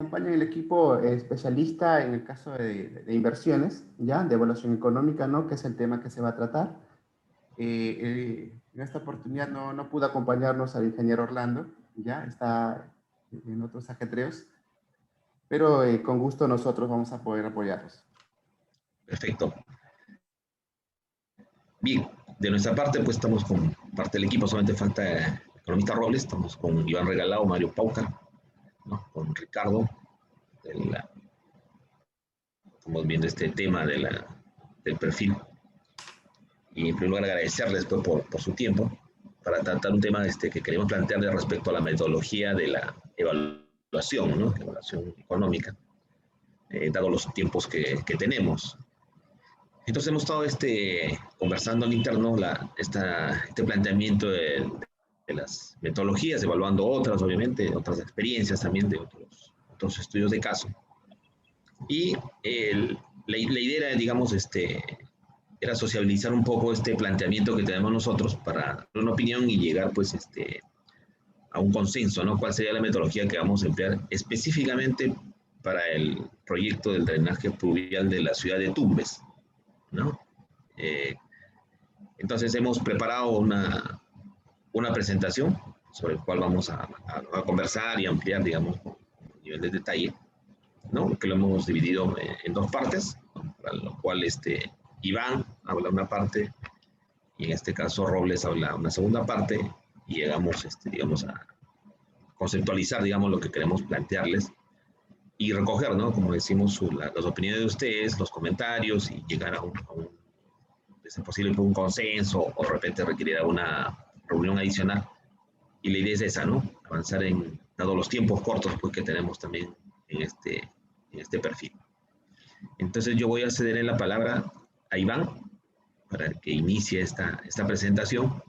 Acompaña el equipo especialista en el caso de inversiones, ¿ya? De evaluación económica, ¿no? Que es el tema que se va a tratar. En esta oportunidad no pudo acompañarnos al ingeniero Orlando, ¿ya? Está en otros ajetreos, pero con gusto nosotros vamos a poder apoyarlos. Perfecto. Bien, de nuestra parte, pues estamos con parte del equipo, solamente falta Economista Robles, estamos con Iván Regalado, Mario Pauca, ¿no? Con Ricardo, estamos viendo este tema del perfil. Y en primer lugar agradecerles pues, por su tiempo para tratar un tema que queremos plantear respecto a la metodología de la evaluación, ¿no? La evaluación económica, dado los tiempos que tenemos. Entonces hemos estado conversando al interno este planteamiento de las metodologías, evaluando otras, obviamente, otras experiencias también de otros estudios de caso. Y la idea era, digamos, era sociabilizar un poco este planteamiento que tenemos nosotros para dar una opinión y llegar, pues, a un consenso, ¿no? ¿Cuál sería la metodología que vamos a emplear específicamente para el proyecto del drenaje pluvial de la ciudad de Tumbes, ¿no? Eh, entonces hemos preparado una presentación sobre la cual vamos a conversar y ampliar, digamos, a nivel de detalle, ¿no? Que lo hemos dividido en dos partes, ¿no? Para lo cual Iván habla una parte y en este caso Robles habla una segunda parte y llegamos, digamos, a conceptualizar, digamos, lo que queremos plantearles y recoger, ¿no? Como decimos, las opiniones de ustedes, los comentarios y llegar de ser posible, un consenso o de repente requerirá una reunión adicional. Y la idea es esa, ¿no? Avanzar dado los tiempos cortos pues, que tenemos también en este perfil. Entonces yo voy a ceder la palabra a Iván para que inicie esta presentación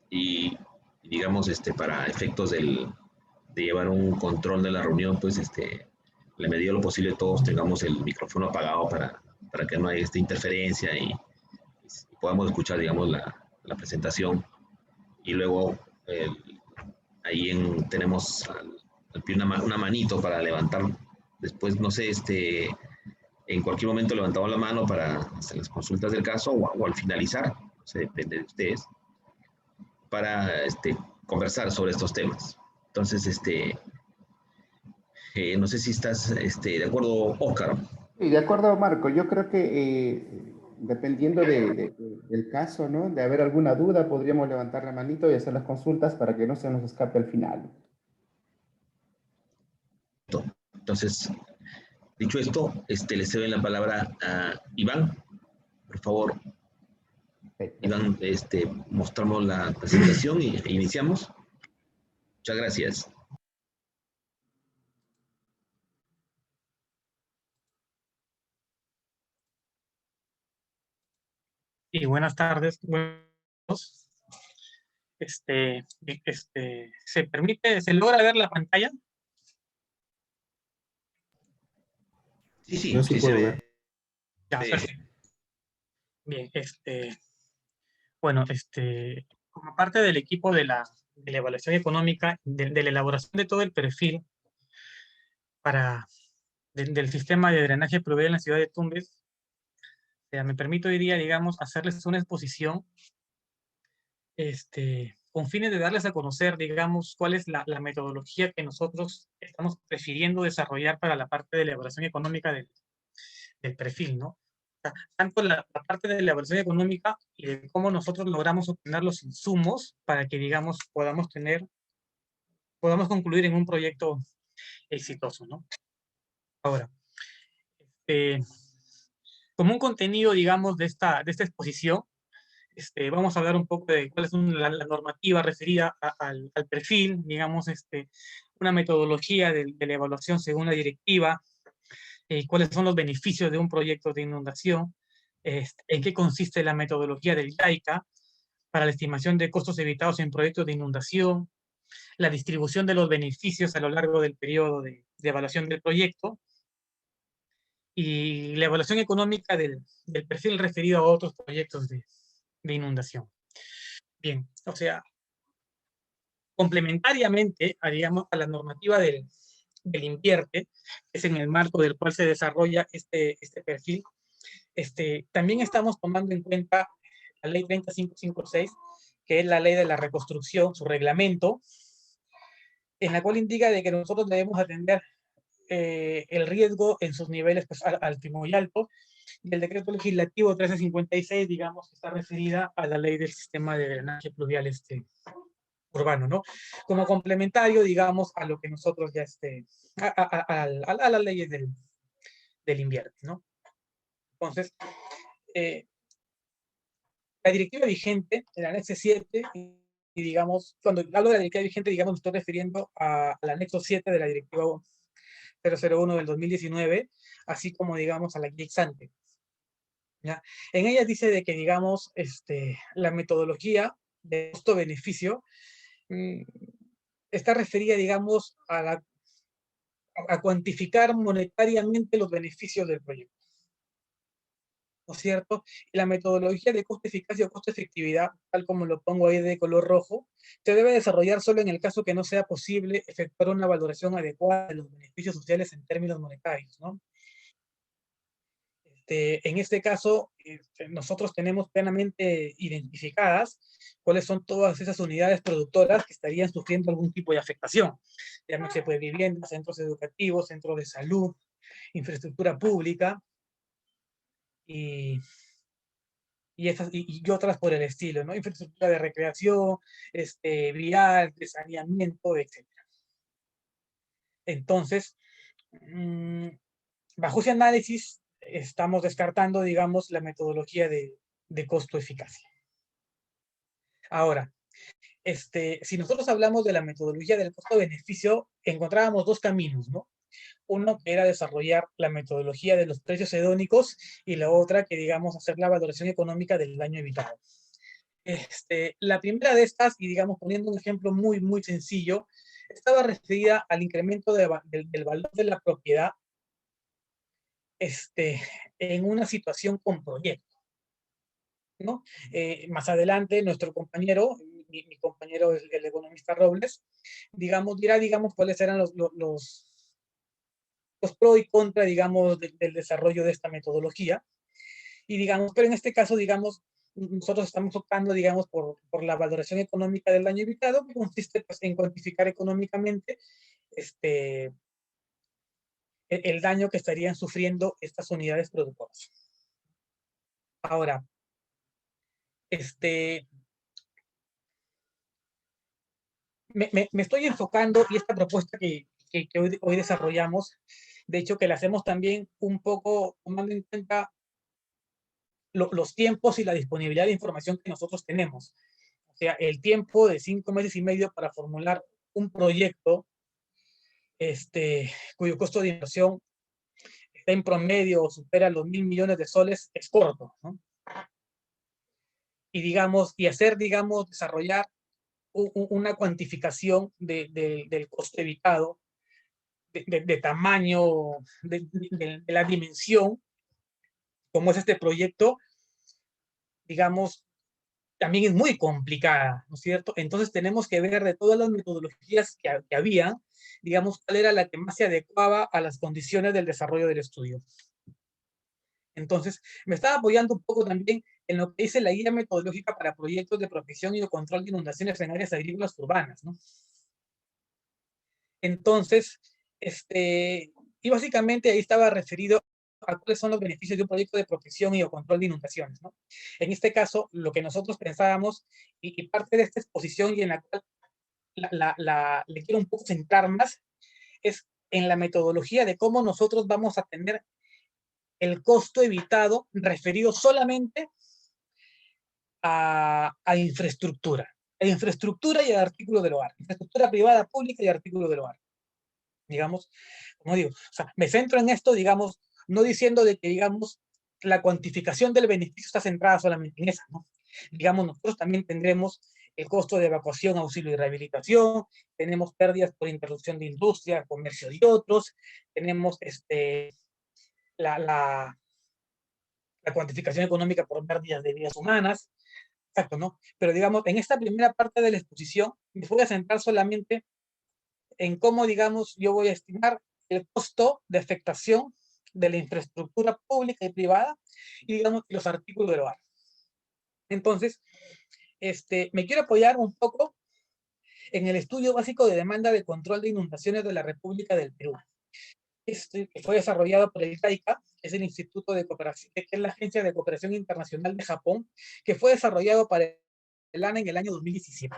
y digamos, para efectos de llevar un control de la reunión, pues, en la medida de lo posible todos tengamos el micrófono apagado para que no haya esta interferencia y podamos escuchar, digamos, la presentación. Y luego ahí tenemos al pie una manito para levantar. Después, no sé, en cualquier momento levantamos la mano para hacer las consultas del caso o al finalizar, o sea, depende de ustedes, para conversar sobre estos temas. Entonces, no sé si estás de acuerdo, Oscar. Y de acuerdo, Marco, yo creo que dependiendo del caso, ¿no? De haber alguna duda, podríamos levantar la manito y hacer las consultas para que no se nos escape al final. Entonces, dicho esto, le cedo la palabra a Iván. Por favor, Iván, mostramos la presentación e iniciamos. Muchas gracias. Y buenas tardes. ¿Se logra ver la pantalla? Sí, Yo sí sí se puedo ver. ve. Ya, perfecto. Bien, bueno, como parte del equipo de la evaluación económica, de la elaboración de todo el perfil del sistema de drenaje pluvial en la ciudad de Tumbes, me permito hoy día, digamos, hacerles una exposición con fines de darles a conocer, digamos, cuál es la metodología que nosotros estamos prefiriendo desarrollar para la parte de elaboración económica del perfil, ¿no? O sea, tanto la parte de la evaluación económica y de cómo nosotros logramos obtener los insumos para que, digamos, podamos concluir en un proyecto exitoso, ¿no? Ahora, como un contenido, digamos, de esta exposición, vamos a hablar un poco de cuál es la normativa referida al perfil, digamos, una metodología de la evaluación según la directiva, cuáles son los beneficios de un proyecto de inundación, en qué consiste la metodología del JICA para la estimación de costos evitados en proyectos de inundación, la distribución de los beneficios a lo largo del periodo de evaluación del proyecto, y la evaluación económica del perfil referido a otros proyectos de inundación. Bien, o sea, complementariamente, digamos, a la normativa del del Invierte, que es en el marco del cual se desarrolla este perfil, también estamos tomando en cuenta la ley 30556, que es la ley de la reconstrucción, su reglamento, en la cual indica de que nosotros debemos atender el riesgo en sus niveles pues, alto y muy alto, y el decreto legislativo 1356, digamos, que está referida a la ley del sistema de drenaje pluvial urbano, ¿no? Como complementario, digamos, a lo que nosotros ya, a las leyes del Invierte, ¿no? Entonces, la directiva vigente, el anexo 7, y digamos, cuando hablo de la directiva vigente, digamos, me estoy refiriendo al anexo 7 de la directiva 001 del 2019, así como, digamos, a la guía ex-ante. ¿Ya? En ella dice de que, digamos, la metodología de costo-beneficio está referida, digamos, a cuantificar monetariamente los beneficios del proyecto, ¿no es cierto? Y la metodología de costo-eficacia o costo-efectividad, tal como lo pongo ahí de color rojo, se debe desarrollar solo en el caso que no sea posible efectuar una valoración adecuada de los beneficios sociales en términos monetarios, ¿no? En este caso, nosotros tenemos plenamente identificadas cuáles son todas esas unidades productoras que estarían sufriendo algún tipo de afectación. Llámese pues viviendas, centros educativos, centros de salud, infraestructura pública y, y otras por el estilo, ¿no? Infraestructura de recreación, vial, de saneamiento, etc. Entonces, bajo ese análisis, estamos descartando, digamos, la metodología de costo-eficacia. Ahora, si nosotros hablamos de la metodología del costo-beneficio, encontrábamos dos caminos, ¿no? Uno que era desarrollar la metodología de los precios hedónicos y la otra que, digamos, hacer la valoración económica del daño evitado. La primera de estas, y digamos, poniendo un ejemplo muy, muy sencillo, estaba referida al incremento del valor de la propiedad en una situación con proyecto, ¿no? Más adelante, nuestro compañero, mi compañero, el economista Robles, digamos, dirá, digamos, cuáles eran los pros y contra, digamos, del desarrollo de esta metodología. Y digamos, pero en este caso, digamos, nosotros estamos optando, digamos, por la valoración económica del daño evitado, que consiste pues, en cuantificar económicamente el daño que estarían sufriendo estas unidades productoras. Ahora, me estoy enfocando, y esta propuesta que hoy desarrollamos, de hecho que la hacemos también un poco tomando en cuenta los tiempos y la disponibilidad de información que nosotros tenemos. O sea, el tiempo de 5 meses y medio para formular un proyecto cuyo costo de inversión está en promedio o supera los 1.000 millones de soles es corto, ¿no? Y digamos, y hacer, digamos, desarrollar una cuantificación del costo evitado, de tamaño, de la dimensión, como es este proyecto, digamos, también es muy complicada, ¿no es cierto? Entonces tenemos que ver de todas las metodologías que había, digamos, cuál era la que más se adecuaba a las condiciones del desarrollo del estudio. Entonces, me estaba apoyando un poco también en lo que dice la guía metodológica para proyectos de protección y control de inundaciones en áreas agrícolas urbanas, ¿no? Entonces, y básicamente ahí estaba referido a cuáles son los beneficios de un proyecto de protección y o control de inundaciones, ¿no? En este caso, lo que nosotros pensábamos, y parte de esta exposición y en la cual le quiero un poco centrar más, es en la metodología de cómo nosotros vamos a tener el costo evitado referido solamente a infraestructura. A infraestructura y al artículo del hogar. Infraestructura privada, pública y artículo del hogar. Digamos, como digo, o sea, me centro en esto, digamos, no diciendo de que, digamos, la cuantificación del beneficio está centrada solamente en esa, ¿no? Digamos, nosotros también tendremos el costo de evacuación, auxilio y rehabilitación, tenemos pérdidas por interrupción de industria, comercio y otros, tenemos la cuantificación económica por pérdidas de vidas humanas, exacto, ¿no? Pero digamos, en esta primera parte de la exposición, me voy a centrar solamente en cómo, digamos, yo voy a estimar el costo de afectación de la infraestructura pública y privada y, digamos, los artículos del hogar. Entonces, me quiero apoyar un poco en el estudio básico de demanda de control de inundaciones de la República del Perú. Que fue desarrollado por el JICA, que es el Instituto de Cooperación, que es la Agencia de Cooperación Internacional de Japón, que fue desarrollado para el ANA en el año 2017.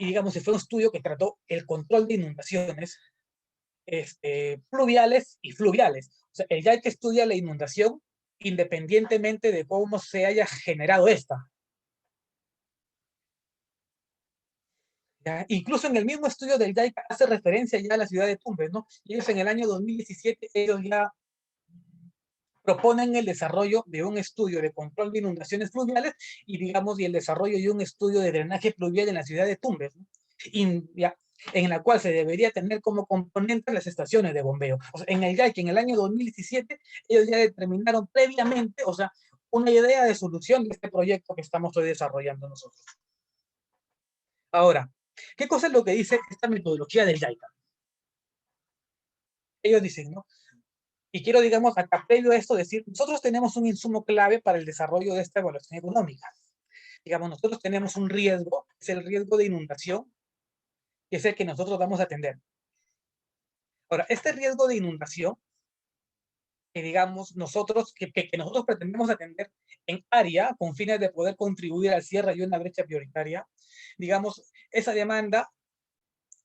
Y digamos, fue un estudio que trató el control de inundaciones pluviales y fluviales. O sea, el JICA estudia la inundación independientemente de cómo se haya generado esta. ¿Ya? Incluso en el mismo estudio del JICA hace referencia ya a la ciudad de Tumbes, ¿no? Y ellos en el año 2017, ellos ya proponen el desarrollo de un estudio de control de inundaciones fluviales y, digamos, y el desarrollo de un estudio de drenaje fluvial en la ciudad de Tumbes, ¿no? En la cual se debería tener como componente las estaciones de bombeo. O sea, en el JICA, en el año 2017, ellos ya determinaron previamente, o sea, una idea de solución de este proyecto que estamos hoy desarrollando nosotros. Ahora, ¿qué cosa es lo que dice esta metodología del JICA? Ellos dicen, ¿no? Y quiero, digamos, acá previo a esto decir, nosotros tenemos un insumo clave para el desarrollo de esta evaluación económica. Digamos, nosotros tenemos un riesgo, es el riesgo de inundación, que es el que nosotros vamos a atender. Ahora, este riesgo de inundación, que digamos, nosotros pretendemos atender en área con fines de poder contribuir al cierre de una brecha prioritaria, digamos, esa demanda,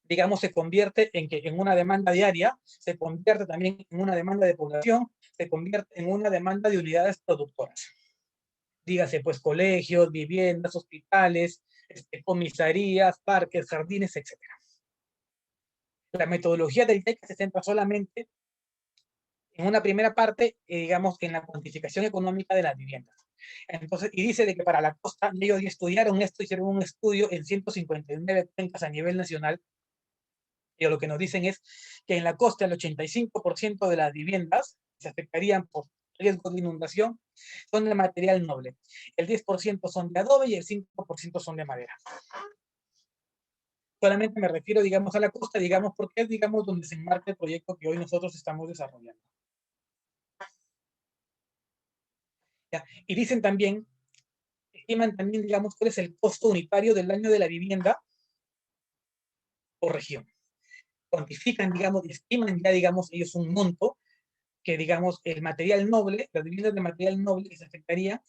digamos, se convierte en una demanda diaria, se convierte también en una demanda de población, se convierte en una demanda de unidades productoras. Dígase, pues, colegios, viviendas, hospitales, comisarías, parques, jardines, etc. La metodología del JICA se centra solamente en una primera parte, digamos, en la cuantificación económica de las viviendas. Entonces, y dice de que para la costa, ellos estudiaron esto, hicieron un estudio en 159 cuencas a nivel nacional. Y lo que nos dicen es que en la costa el 85% de las viviendas se afectarían por riesgo de inundación son de material noble. El 10% son de adobe y el 5% son de madera. Solamente me refiero, digamos, a la costa, digamos, porque es, digamos, donde se enmarca el proyecto que hoy nosotros estamos desarrollando. ¿Ya? Y dicen también, estiman también, digamos, cuál es el costo unitario del daño de la vivienda por región. Cuantifican, digamos, estiman ya, digamos, ellos un monto que, digamos, el material noble, las viviendas de material noble que se afectaría,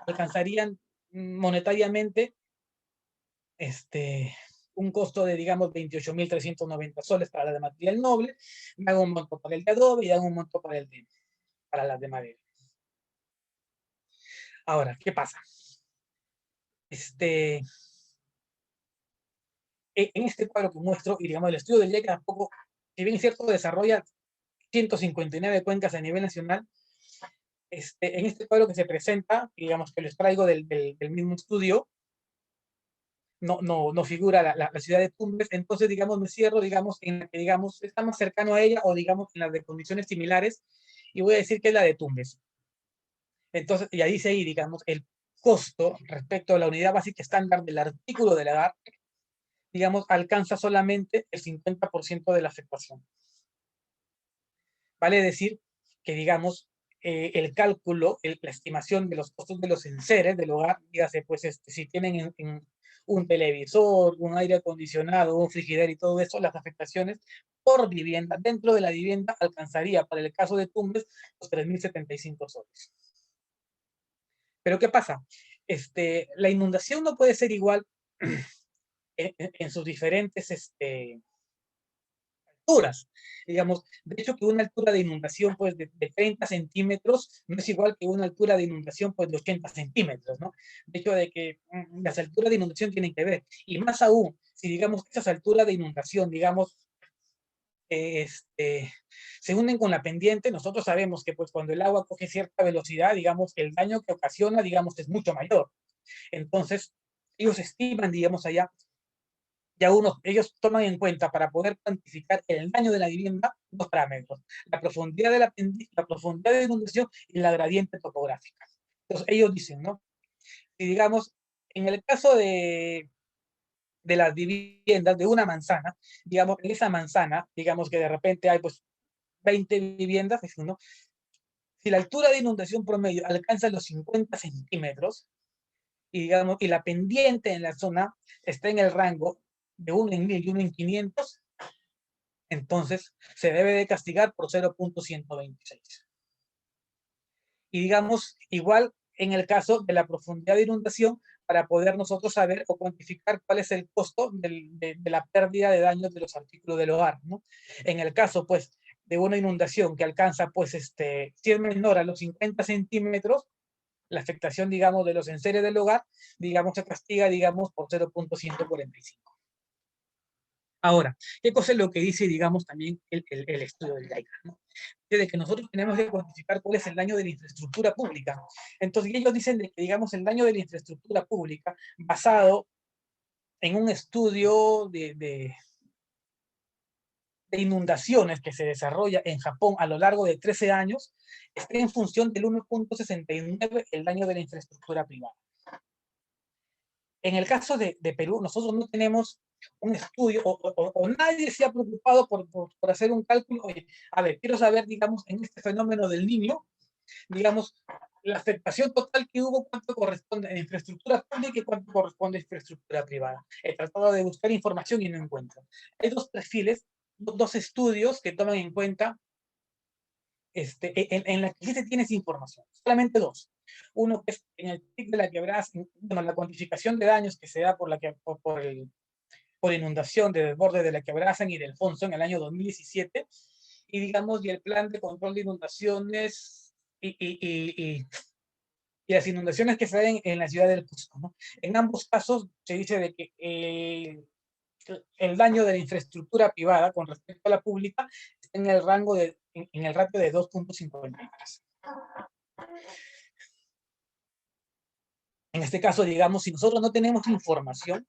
alcanzarían monetariamente un costo de, digamos, 28.390 soles para la de material noble, dan un monto para el de adobe y dan un monto para las de madera. Ahora, ¿qué pasa? En este cuadro que muestro, y digamos, el estudio del JICA tampoco, si bien es cierto, desarrolla 159 cuencas a nivel nacional, en este cuadro que se presenta, digamos que les traigo del mismo estudio, no figura la ciudad de Tumbes, entonces, digamos, me cierro, digamos, en la que, digamos, está más cercano a ella, o, digamos, en las de condiciones similares, y voy a decir que es la de Tumbes. Entonces, y ahí dice ahí, digamos, el costo respecto a la unidad básica estándar del artículo de la edad, digamos, alcanza solamente el 50% de la afectación. Vale decir que, digamos, el cálculo, la estimación de los costos de los enseres del hogar, dígase, pues, si tienen en un televisor, un aire acondicionado, un frigider y todo eso, las afectaciones por vivienda, dentro de la vivienda, alcanzaría, para el caso de Tumbes, los 3.075 soles. Pero, ¿qué pasa? La inundación no puede ser igual en sus diferentes alturas. Digamos, de hecho, que una altura de inundación, pues, de 30 centímetros no es igual que una altura de inundación, pues, de 80 centímetros, ¿no? De hecho, de que las alturas de inundación tienen que ver. Y más aún, si, digamos, esas alturas de inundación, digamos, se unen con la pendiente, nosotros sabemos que, pues, cuando el agua coge cierta velocidad, digamos, el daño que ocasiona, digamos, es mucho mayor. Entonces, ellos estiman, digamos, allá, ellos toman en cuenta para poder cuantificar el daño de la vivienda dos parámetros: la profundidad de la profundidad de inundación y la gradiente topográfica. Entonces, ellos dicen, ¿no? Si, digamos, en el caso de de las viviendas de una manzana, digamos, en esa manzana, digamos que de repente hay pues 20 viviendas, ¿no? Si la altura de inundación promedio alcanza los 50 centímetros, y, digamos, y la pendiente en la zona está en el rango de 1 en 1000 y 1 en 500, entonces se debe de castigar por 0.126. Y digamos, igual en el caso de la profundidad de inundación, para poder nosotros saber o cuantificar cuál es el costo de la pérdida de daños de los artículos del hogar, ¿no? En el caso, pues, de una inundación que alcanza, pues, si es menor a los 50 centímetros, la afectación, digamos, de los enseres del hogar, digamos, se castiga, digamos, por 0.145. Ahora, ¿qué cosa es lo que dice, digamos, también el estudio del JICA, ¿no? De que nosotros tenemos que cuantificar cuál es el daño de la infraestructura pública. Entonces, ellos dicen de que, digamos, el daño de la infraestructura pública, basado en un estudio de inundaciones que se desarrolla en Japón a lo largo de 13 años, está en función del 1.69 el daño de la infraestructura privada. En el caso de Perú, nosotros no tenemos un estudio, o nadie se ha preocupado por hacer un cálculo. Oye, a ver, quiero saber, digamos, en este fenómeno del Niño, digamos, la afectación total que hubo, cuánto corresponde a infraestructura pública y cuánto corresponde a infraestructura privada. He tratado de buscar información y no encuentro. Hay dos perfiles, dos estudios que toman en cuenta en la que sí se tiene esa información, solamente dos. Uno que es en el pic de la quebrada, bueno, la cuantificación de daños que se da por inundación de desborde de la quebrada San Ildefonso en el año 2017, y digamos, y el plan de control de inundaciones y las inundaciones que se dan en la ciudad del Cusco, ¿no? En ambos casos se dice de que el daño de la infraestructura privada con respecto a la pública está en el rango en el ratio de 2.53. En este caso, digamos, si nosotros no tenemos información,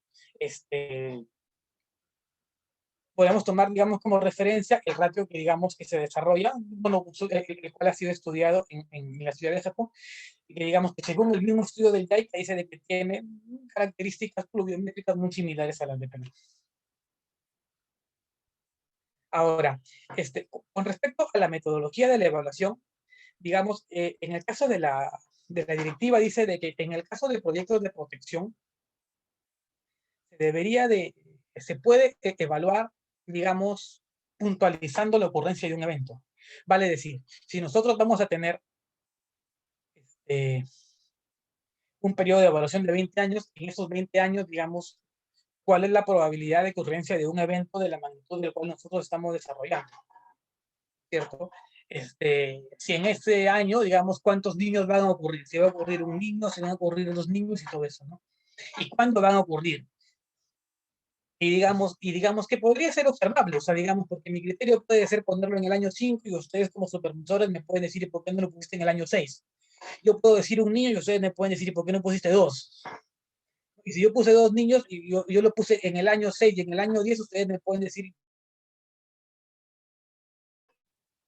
podemos tomar, digamos, como referencia el ratio que, digamos, que se desarrolla, bueno, el cual ha sido estudiado en la ciudad de Japón, y que, digamos, que según el mismo estudio del JICA dice de que tiene características pluviométricas muy similares a las de Perú. Ahora, con respecto a la metodología de la evaluación, digamos, en el caso de la directiva dice de que en el caso de proyectos de protección, se puede evaluar, digamos, puntualizando la ocurrencia de un evento. Vale decir, si nosotros vamos a tener un periodo de evaluación de 20 años, en esos 20 años, digamos, ¿cuál es la probabilidad de ocurrencia de un evento de la magnitud del cual nosotros estamos desarrollando? ¿Cierto? Si en este año, digamos, ¿cuántos niños van a ocurrir? Si va a ocurrir un niño, si van a ocurrir 2 niños y todo eso, ¿no? ¿Y cuándo van a ocurrir? Y digamos que podría ser observable, o sea, digamos, porque mi criterio puede ser ponerlo en el año 5 y ustedes como supervisores me pueden decir, ¿y por qué no lo pusiste en el año 6? Yo puedo decir un niño y ustedes me pueden decir, ¿y por qué no pusiste 2? Y si yo puse 2 niños y yo lo puse en el año 6 y en el año 10, ustedes me pueden decir.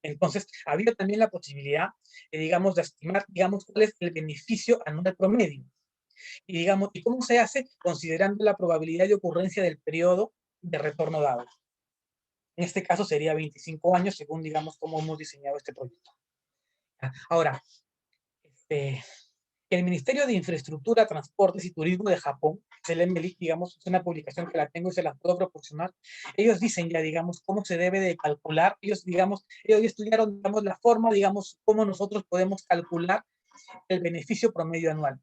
Entonces, había también la posibilidad, digamos, de estimar, digamos, cuál es el beneficio anual promedio. Y digamos, ¿y cómo se hace? Considerando la probabilidad de ocurrencia del periodo de retorno dado. En este caso sería 25 años, según, digamos, cómo hemos diseñado este proyecto. Ahora, el Ministerio de Infraestructura, Transportes y Turismo de Japón, el MLIC, digamos, es una publicación que la tengo y se la puedo proporcionar. Ellos dicen ya, digamos, cómo se debe de calcular. Ellos, digamos, ellos estudiaron, digamos, la forma, digamos, cómo nosotros podemos calcular el beneficio promedio anual.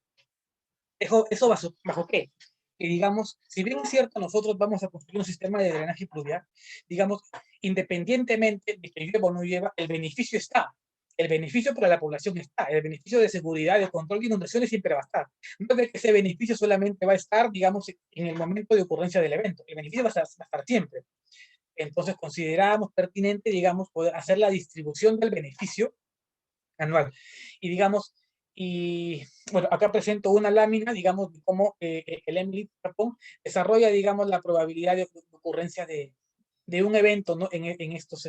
¿Eso bajo qué? Que digamos, si bien es cierto, nosotros vamos a construir un sistema de drenaje pluvial, digamos, independientemente de que llueva o no llueva, el beneficio está. El beneficio para la población está. El beneficio de seguridad, de control de inundaciones siempre va a estar. No es que ese beneficio solamente va a estar, digamos, en el momento de ocurrencia del evento. El beneficio va a estar siempre. Entonces, consideramos pertinente, digamos, poder hacer la distribución del beneficio anual. Y digamos, y bueno, acá presento una lámina, digamos, de cómo el MLIC Japón desarrolla, digamos, la probabilidad de ocurrencia de un evento, ¿no? En estos,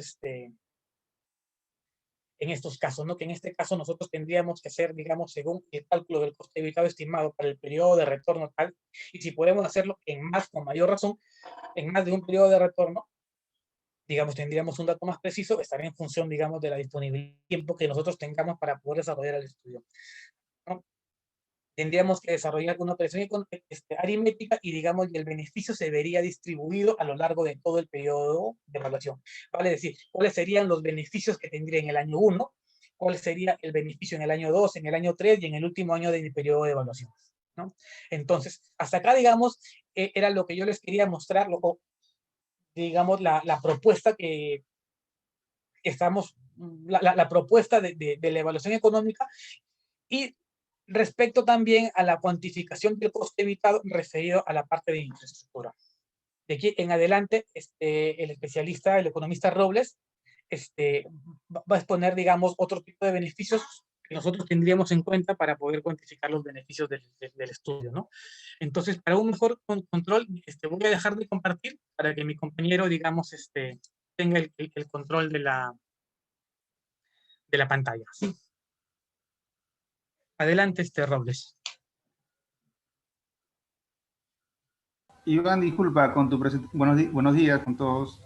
en estos casos, ¿no? Que en este caso nosotros tendríamos que hacer, digamos, según el cálculo del coste evitado estimado para el periodo de retorno tal, y si podemos hacerlo en más, con mayor razón, en más de un periodo de retorno, digamos, tendríamos un dato más preciso, estaría en función, digamos, de la disponibilidad de tiempo que nosotros tengamos para poder desarrollar el estudio, ¿no? Tendríamos que desarrollar una operación aritmética y, digamos, el beneficio se vería distribuido a lo largo de todo el periodo de evaluación. Vale decir, cuáles serían los beneficios que tendría en el año 1, cuál sería el beneficio en el año 2, en el año 3 y en el último año del periodo de evaluación, ¿no? Entonces, hasta acá, digamos, era lo que yo les quería mostrar, digamos, la propuesta que estamos, la propuesta de la evaluación económica, y respecto también a la cuantificación del coste evitado referido a la parte de infraestructura. De aquí en adelante, el especialista, el economista Robles, va a exponer, digamos, otro tipo de beneficios que nosotros tendríamos en cuenta para poder cuantificar los beneficios del estudio, ¿no? Entonces, para un mejor control, voy a dejar de compartir para que mi compañero, digamos, tenga el control de la pantalla, ¿sí? Adelante, Robles. Iván, disculpa con tu presentación. Buenos días con todos.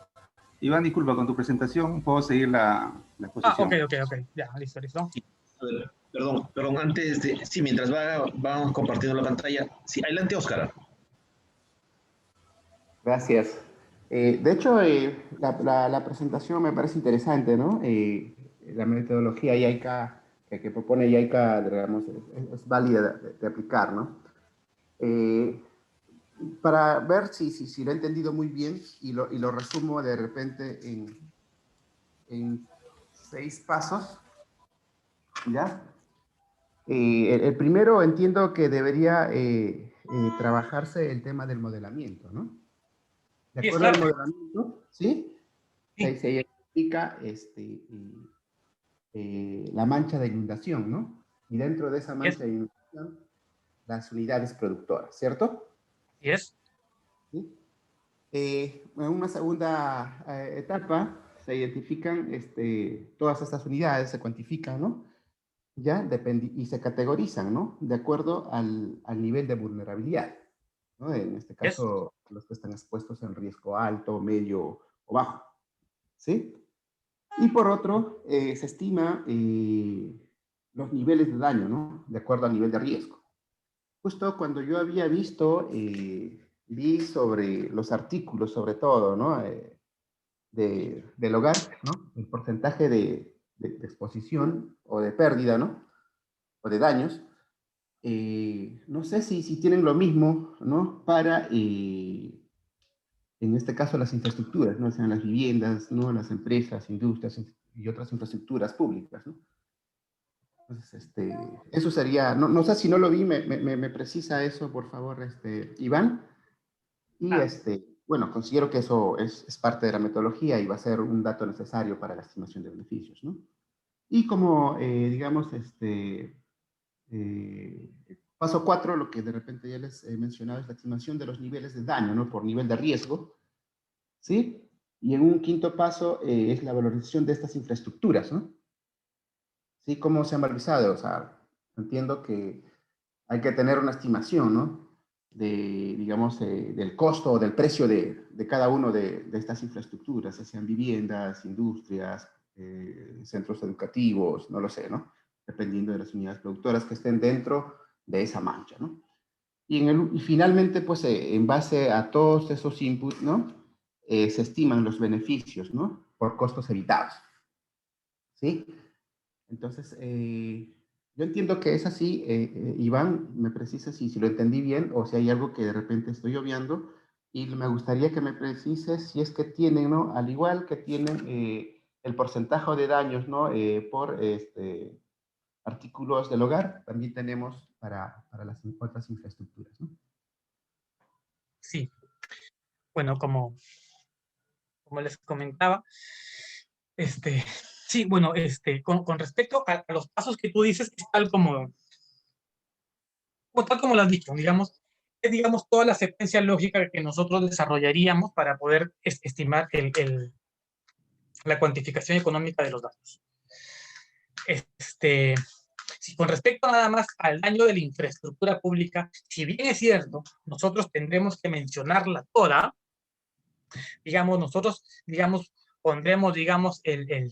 Iván, disculpa con tu presentación. ¿Puedo seguir la exposición? Ok. Ya, listo. Sí. A ver, perdón, antes de... Sí, mientras vamos compartiendo la pantalla. Sí, adelante, Óscar. Gracias. De hecho, la presentación me parece interesante, ¿no? La metodología IAICA que propone IAICA, digamos, es válida de aplicar, ¿no? Para ver si lo he entendido muy bien y lo resumo de repente en 6 pasos, ¿ya? El primero entiendo que debería trabajarse el tema del modelamiento, ¿no? De acuerdo al modelamiento, ¿sí? Se identifica la mancha de inundación, ¿no? Y dentro de esa mancha de inundación, las unidades productoras, ¿cierto? Yes. ¿Sí? En una segunda etapa se identifican todas estas unidades, se cuantifican, ¿no? ¿Ya? Y se categorizan, ¿no? De acuerdo al nivel de vulnerabilidad, ¿no? En este caso, los que están expuestos en riesgo alto, medio o bajo, ¿sí? Y por otro, se estima los niveles de daño, ¿no? De acuerdo al nivel de riesgo. Justo cuando yo había visto, vi sobre los artículos, sobre todo, ¿no? Del hogar, ¿no? El porcentaje de exposición o de pérdida, ¿no? O de daños. No sé si tienen lo mismo, ¿no? Para, en este caso, las infraestructuras, ¿no? O sea, las viviendas, ¿no? Las empresas, industrias y otras infraestructuras públicas, ¿no? Entonces, eso sería, no sé si no lo vi, me precisa eso, por favor, Iván. Y, bueno, considero que eso es parte de la metodología y va a ser un dato necesario para la estimación de beneficios, ¿no? Y como, digamos, paso 4, lo que de repente ya les he mencionado es la estimación de los niveles de daño, ¿no? Por nivel de riesgo, ¿sí? Y en un quinto paso es la valorización de estas infraestructuras, ¿no? ¿Sí? ¿Cómo se han valorizado? O sea, entiendo que hay que tener una estimación, ¿no? Digamos, del costo o del precio de cada uno de estas infraestructuras, ya sean viviendas, industrias, centros educativos, no lo sé, ¿no? Dependiendo de las unidades productoras que estén dentro de esa mancha, ¿no? Y finalmente, pues, en base a todos esos inputs, ¿no? Se estiman los beneficios, ¿no? Por costos evitados, ¿sí? Entonces, yo entiendo que es así. Iván, me precisa si lo entendí bien o si hay algo que de repente estoy obviando. Y me gustaría que me precises si es que tienen, ¿no? Al igual que tienen el porcentaje de daños, ¿no? Por artículos del hogar, también tenemos para las otras infraestructuras, ¿no? Sí. Bueno, como les comentaba, sí, bueno, con respecto a los pasos que tú dices, es tal como lo has dicho, digamos, es, digamos, toda la secuencia lógica que nosotros desarrollaríamos para poder estimar la cuantificación económica de los datos. Si con respecto nada más al daño de la infraestructura pública, si bien es cierto, nosotros tendremos que mencionarla toda, digamos, nosotros, digamos, pondremos, digamos, el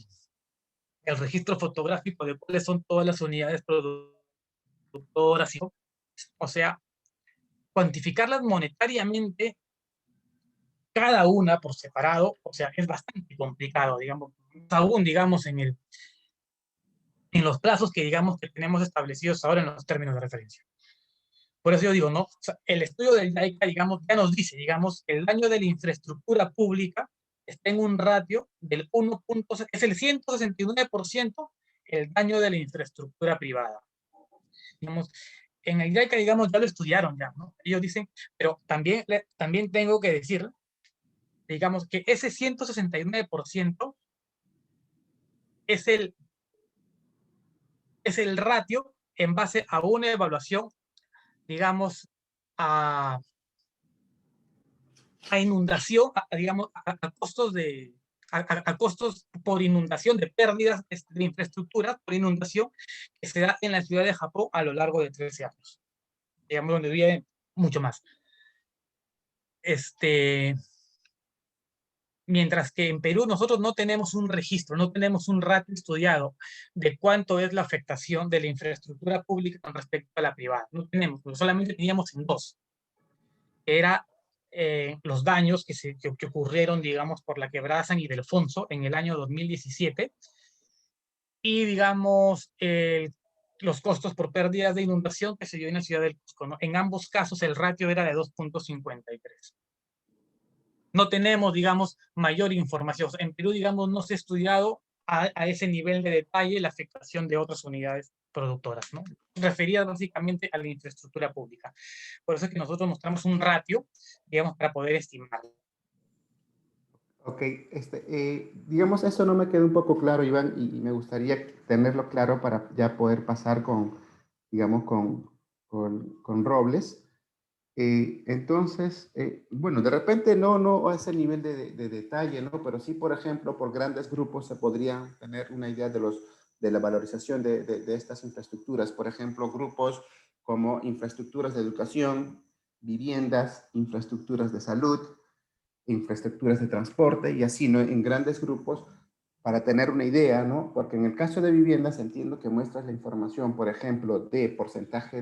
registro fotográfico de cuáles son todas las unidades productoras, o sea, cuantificarlas monetariamente, cada una por separado, o sea, es bastante complicado, digamos, aún, digamos, en los plazos que, digamos, que tenemos establecidos ahora en los términos de referencia. Por eso yo digo, ¿no? O sea, el estudio del JICA, digamos, ya nos dice, digamos, que el daño de la infraestructura pública está en un ratio del 1. Es el 169% el daño de la infraestructura privada. Digamos, en el JICA, digamos, ya lo estudiaron ya, ¿no? Ellos dicen, pero también tengo que decir, digamos, que ese 169% es el ratio en base a una evaluación, digamos, a inundación, digamos, a costos a costos por inundación, de pérdidas de infraestructura por inundación que se da en la ciudad de Japón a lo largo de 13 años, digamos, donde vive mucho más. Mientras que en Perú nosotros no tenemos un registro, no tenemos un ratio estudiado de cuánto es la afectación de la infraestructura pública con respecto a la privada. No tenemos, solamente teníamos en dos, que era los daños que ocurrieron, digamos, por la quebrada San Ildefonso en el año 2017 y, digamos, los costos por pérdidas de inundación que se dio en la ciudad del Cusco, ¿no? En ambos casos el ratio era de 2.53. No tenemos, digamos, mayor información. En Perú, digamos, no se ha estudiado a ese nivel de detalle la afectación de otras unidades productoras, ¿no? Referidas básicamente a la infraestructura pública. Por eso es que nosotros mostramos un ratio, digamos, para poder estimarlo. Ok, digamos, eso no me quedó un poco claro, Iván, y me gustaría tenerlo claro para ya poder pasar digamos, con Robles. Entonces, bueno, de repente no a ese nivel de detalle, ¿no? Pero sí, por ejemplo, por grandes grupos se podría tener una idea de la valorización de estas infraestructuras. Por ejemplo, grupos como infraestructuras de educación, viviendas, infraestructuras de salud, infraestructuras de transporte y así, ¿no? En grandes grupos para tener una idea, ¿no? Porque en el caso de viviendas entiendo que muestras la información, por ejemplo, de porcentaje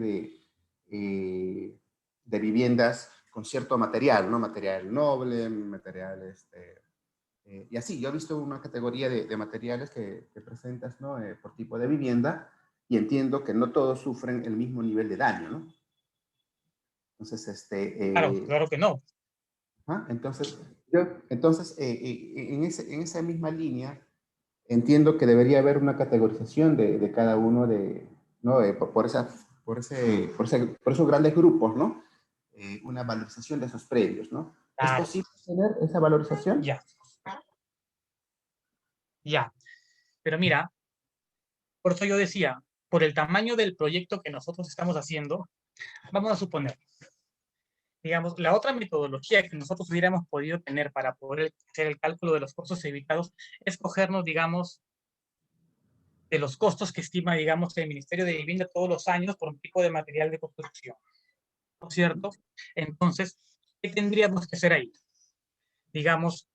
de viviendas con cierto material, ¿no? Material noble, material, y así. Yo he visto una categoría de materiales que presentas, ¿no? Por tipo de vivienda y entiendo que no todos sufren el mismo nivel de daño, ¿no? Entonces, Claro que no. ¿ah? Entonces, en esa misma línea, entiendo que debería haber una categorización de cada uno ¿no? Por esos grandes grupos, ¿no? Una valorización de esos predios, ¿no? ¿Es Claro. posible tener esa valorización? Ya. Pero mira, por eso yo decía, por el tamaño del proyecto que nosotros estamos haciendo, vamos a suponer, digamos, la otra metodología que nosotros hubiéramos podido tener para poder hacer el cálculo de los costos evitados es cogernos, digamos, de los costos que estima, digamos, el Ministerio de Vivienda todos los años por un tipo de material de construcción, ¿no es cierto? Entonces, ¿qué tendríamos que hacer ahí? Digamos,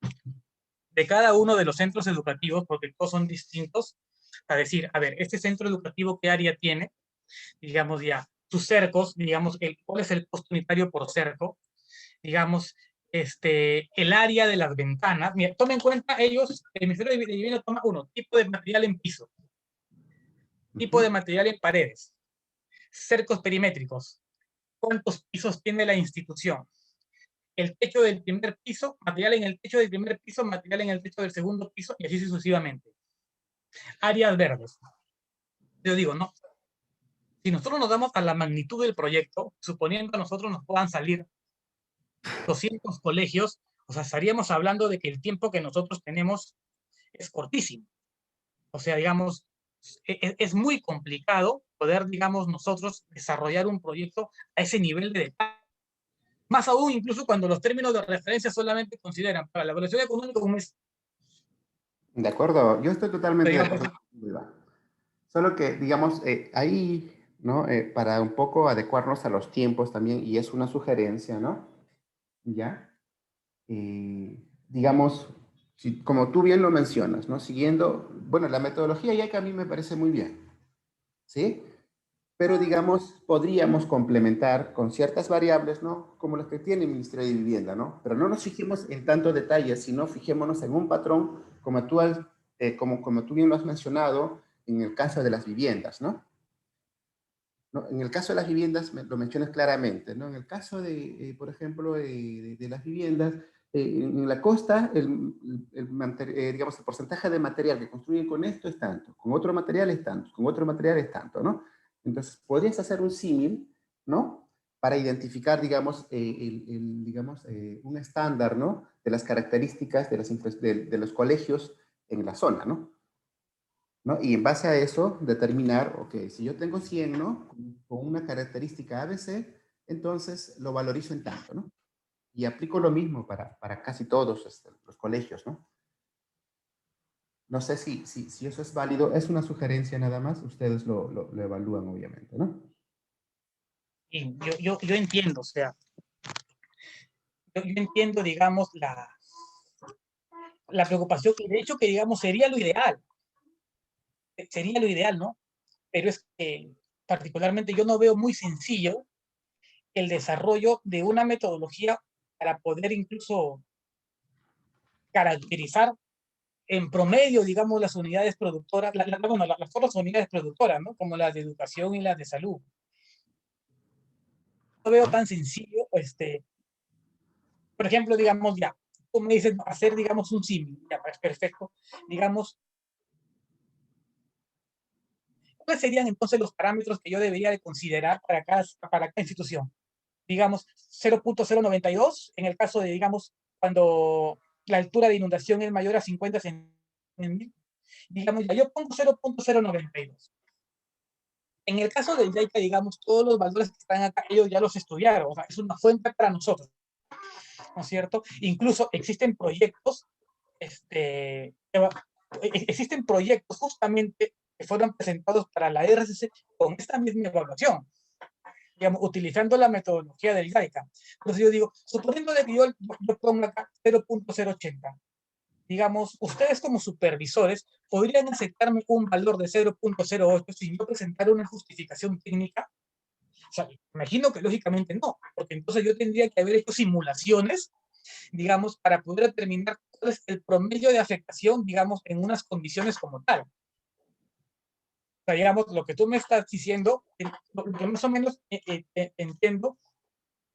de cada uno de los centros educativos, porque todos son distintos, a decir, a ver, este centro educativo, ¿qué área tiene? Digamos ya, sus cercos, digamos, ¿cuál es el costo unitario por cerco? Digamos, el área de las ventanas. Mira, tomen en cuenta ellos, el Ministerio de Vivienda toma tipo de material en piso, tipo de material en paredes, cercos perimétricos, cuántos pisos tiene la institución, el techo del primer piso, material en el techo del primer piso, material en el techo del segundo piso, y así sucesivamente. Áreas verdes. Yo digo, no. Si nosotros nos damos a la magnitud del proyecto, suponiendo que a nosotros nos puedan salir 200 colegios, o sea, estaríamos hablando de que el tiempo que nosotros tenemos es cortísimo. O sea, digamos, es muy complicado poder, digamos, nosotros desarrollar un proyecto a ese nivel de detalle. Más aún, incluso cuando los términos de referencia solamente consideran para la evaluación económica un mes. De acuerdo, yo estoy totalmente de Digamos, acuerdo. Solo que, digamos, ahí, ¿no? Para un poco adecuarnos a los tiempos también, y es una sugerencia, ¿no? ¿Ya? Digamos, como tú bien lo mencionas, ¿no? Siguiendo, bueno, la metodología ya que a mí me parece muy bien, ¿sí? Pero, digamos, podríamos complementar con ciertas variables, ¿no? Como las que tiene el Ministerio de Vivienda, ¿no? Pero no nos fijemos en tanto detalle, sino fijémonos en un patrón como como tú bien lo has mencionado en el caso de las viviendas, ¿no? ¿No? En el caso de las viviendas, lo mencionas claramente, ¿no? En el caso de, por ejemplo, de las viviendas, en la costa, digamos, el porcentaje de material que construyen con esto es tanto, con otro material es tanto, con otro material es tanto, ¿no? Entonces, podrías hacer un símil, ¿no? Para identificar, digamos, digamos un estándar, ¿no? De las características de los colegios en la zona, ¿no? ¿No? Y en base a eso, determinar, ok, si yo tengo 100, ¿no? Con una característica ABC, entonces lo valorizo en tanto, ¿no? Y aplico lo mismo para casi todos los colegios, ¿no? No sé si eso es válido, es una sugerencia nada más, ustedes lo evalúan obviamente, ¿no? Y yo entiendo, o sea, yo entiendo, digamos, la preocupación, y de hecho que, digamos, sería lo ideal, ¿no? Pero es que particularmente yo no veo muy sencillo el desarrollo de una metodología para poder incluso caracterizar en promedio, digamos, las unidades productoras, bueno, las otras unidades productoras, ¿no? Como las de educación y las de salud. No veo tan sencillo, por ejemplo, digamos, ya, tú me dices hacer, digamos, un símil, ya, es perfecto, digamos, ¿cuáles serían entonces los parámetros que yo debería de considerar para cada institución? Digamos, 0.092 en el caso de, digamos, cuando la altura de inundación es mayor a 50 centímetros, digamos, ya yo pongo 0.092. En el caso del JICA, digamos, todos los valores que están acá, ellos ya los estudiaron, o sea, es una fuente para nosotros, ¿no es cierto? Incluso existen proyectos justamente que fueron presentados para la RCC con esta misma evaluación, digamos, utilizando la metodología del JICA. Entonces yo digo, suponiendo de que yo ponga acá 0.080, digamos, ustedes como supervisores podrían aceptarme un valor de 0.08 sin yo presentar una justificación técnica. O sea, imagino que lógicamente no, porque entonces yo tendría que haber hecho simulaciones, digamos, para poder determinar cuál es el promedio de afectación, digamos, en unas condiciones como tal. O sea, digamos, lo que tú me estás diciendo, lo que más o menos entiendo,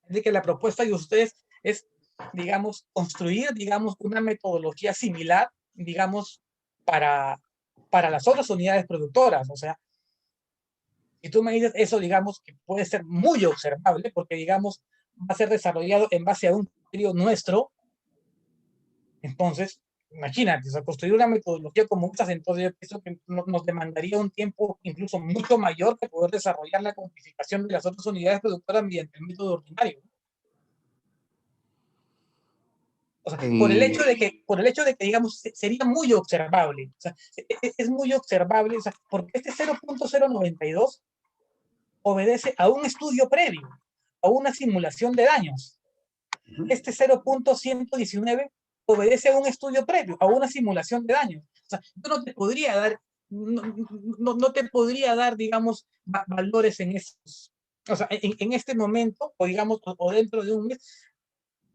es de que la propuesta de ustedes es, digamos, construir, digamos, una metodología similar, digamos, para, para las otras unidades productoras. O sea, si tú me dices eso, digamos, que puede ser muy observable, porque, digamos, va a ser desarrollado en base a un criterio nuestro, entonces, imagínate, o sea, construir una metodología como estas, entonces yo pienso que nos demandaría un tiempo incluso mucho mayor que poder desarrollar la cuantificación de las otras unidades productoras mediante el método ordinario. O sea, por el hecho de que, digamos, sería muy observable. O sea, es muy observable, o sea, porque este 0.092 obedece a un estudio previo, a una simulación de daños. Este 0.119 obedece a un estudio previo, a una simulación de daños. O sea, yo no te podría dar, no te podría dar, digamos, valores en estos, o sea, en este momento, o digamos, o dentro de un mes,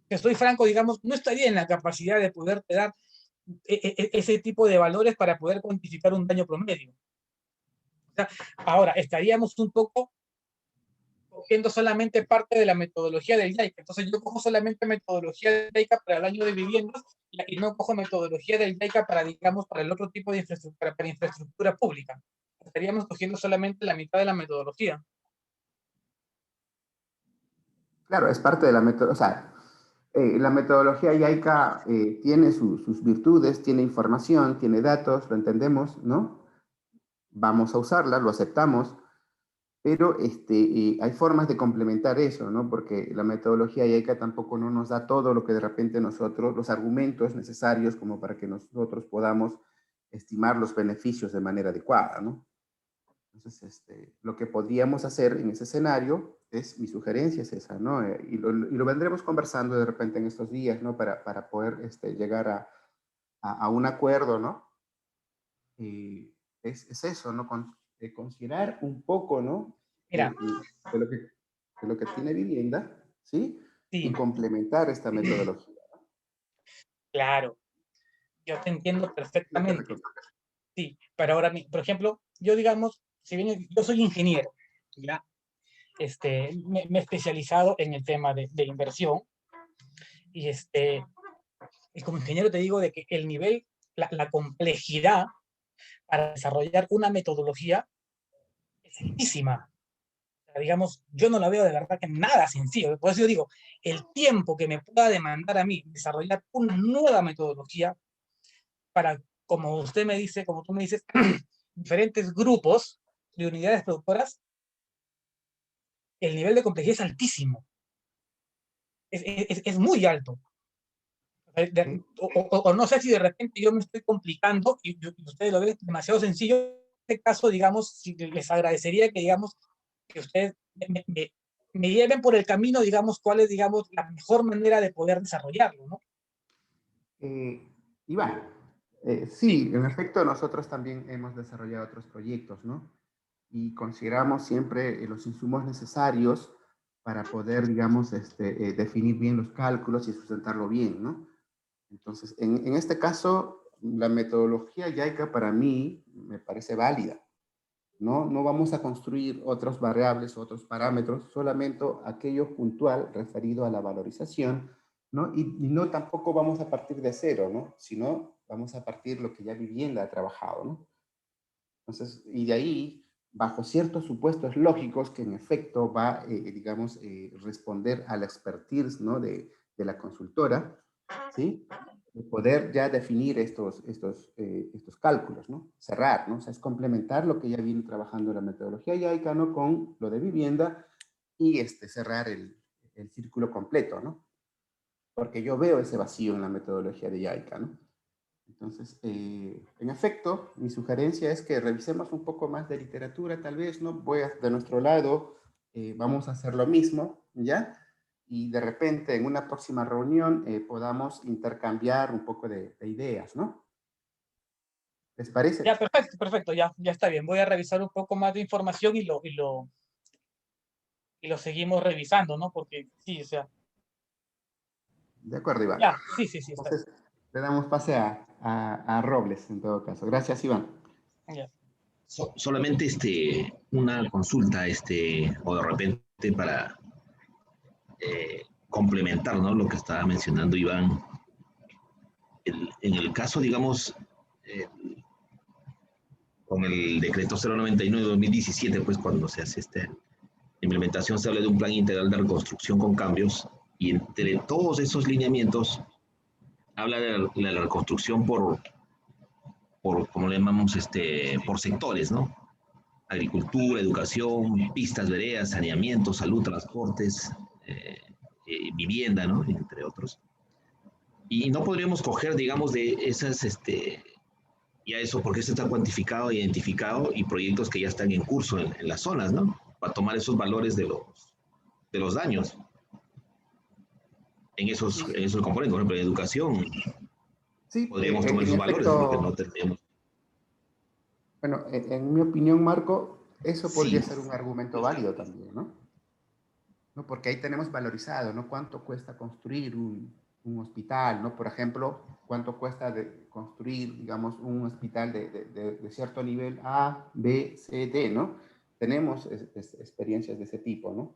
que estoy franco, digamos, no estaría en la capacidad de poderte dar ese tipo de valores para poder cuantificar un daño promedio. O sea, ahora, estaríamos un poco cogiendo solamente parte de la metodología del JICA. Entonces yo cojo solamente metodología del JICA para el año de viviendas y no cojo metodología del JICA para, digamos, para el otro tipo de infraestructura, para infraestructura pública. Estaríamos cogiendo solamente la mitad de la metodología. Claro, es parte de la metodología, o sea, la metodología YAICA tiene sus virtudes, tiene información, tiene datos, lo entendemos, ¿no? Vamos a usarla, lo aceptamos, pero hay formas de complementar eso, ¿no? Porque la metodología YAICA tampoco no nos da todo lo que de repente nosotros, los argumentos necesarios como para que nosotros podamos estimar los beneficios de manera adecuada, ¿no? Entonces, lo que podríamos hacer en ese escenario mi sugerencia es esa, ¿no? Y lo vendremos conversando de repente en estos días, ¿no? Para poder llegar a un acuerdo, ¿no? Es eso, ¿no? Considerar un poco, ¿no? Mira, De lo que tiene vivienda, ¿sí? Y sí, complementar esta metodología. claro, yo te entiendo Lo que perfectamente. recomiendo. Sí, pero ahora, por ejemplo, yo digamos, si bien yo soy ingeniero, ¿ya? Me he especializado en el tema de inversión y, y como ingeniero te digo de que el nivel, la complejidad para desarrollar una metodología es altísima. O sea, digamos, yo no la veo de verdad que nada sencillo. Por eso yo digo, el tiempo que me pueda demandar a mí desarrollar una nueva metodología para, como usted me dice, como tú me dices, diferentes grupos de unidades productoras, el nivel de complejidad es altísimo. Es muy alto. ¿Sí? O no sé si de repente yo me estoy complicando y ustedes lo ven demasiado sencillo. En este caso, digamos, si les agradecería que, digamos, que ustedes me lleven por el camino, digamos, cuál es, digamos, la mejor manera de poder desarrollarlo, ¿no? Iván, Sí, sí, en efecto, nosotros también hemos desarrollado otros proyectos, ¿no? Y consideramos siempre los insumos necesarios para poder, digamos, definir bien los cálculos y sustentarlo bien, ¿no? Entonces, en este caso, la metodología YAICA para mí me parece válida, ¿no? No vamos a construir otras variables, otros parámetros, solamente aquello puntual referido a la valorización, ¿no? Y no tampoco vamos a partir de cero, ¿no? Sino vamos a partir de lo que ya vivienda ha trabajado, ¿no? Entonces, y de ahí, bajo ciertos supuestos lógicos que en efecto va, digamos, responder a la expertise, ¿no? De la consultora, ¿sí? De poder ya definir estos cálculos, ¿no? Cerrar, ¿no? O sea, es complementar lo que ya viene trabajando la metodología YAICA, ¿no? Con lo de vivienda y cerrar el círculo completo, ¿no? Porque yo veo ese vacío en la metodología de YAICA, ¿no? Entonces, en efecto, mi sugerencia es que revisemos un poco más de literatura, tal vez, ¿no? De nuestro lado, vamos a hacer lo mismo, ¿ya? Y de repente, en una próxima reunión, podamos intercambiar un poco de ideas, ¿no? ¿Les parece? ya, perfecto, perfecto, ya, ya está bien. Voy a revisar un poco más de información y lo seguimos revisando, ¿no? Porque sí, o sea, De acuerdo, Iván. ya, sí, sí, sí, está bien. Entonces, le damos pase a Robles, en todo caso. Gracias, Iván. Ya. Solamente una consulta, o de repente para complementar, ¿no? Lo que estaba mencionando Iván. En el caso, digamos, eh, con el decreto 099 de 2017, pues cuando se hace esta implementación, se habla de un plan integral de reconstrucción con cambios, y entre todos esos lineamientos habla de la reconstrucción como le llamamos, por sectores, ¿no? Agricultura, educación, pistas, veredas, saneamiento, salud, transportes, vivienda, ¿no? Entre otros. Y no podríamos coger, digamos, de esas, ya eso, porque eso está cuantificado, identificado, y proyectos que ya están en curso en las zonas, ¿no? Para tomar esos valores de los daños Sí, en esos componentes. Por ejemplo, en educación, sí, podríamos tomar en esos valores, porque no efecto, tenemos. bueno, en mi opinión, Marco, eso podría Sí, ser un argumento válido también, ¿no? ¿No? Porque ahí tenemos valorizado, ¿no? Cuánto cuesta construir un hospital, ¿no? Por ejemplo, cuánto cuesta construir, digamos, un hospital de cierto nivel A, B, C, D, ¿no? Tenemos experiencias de ese tipo, ¿no?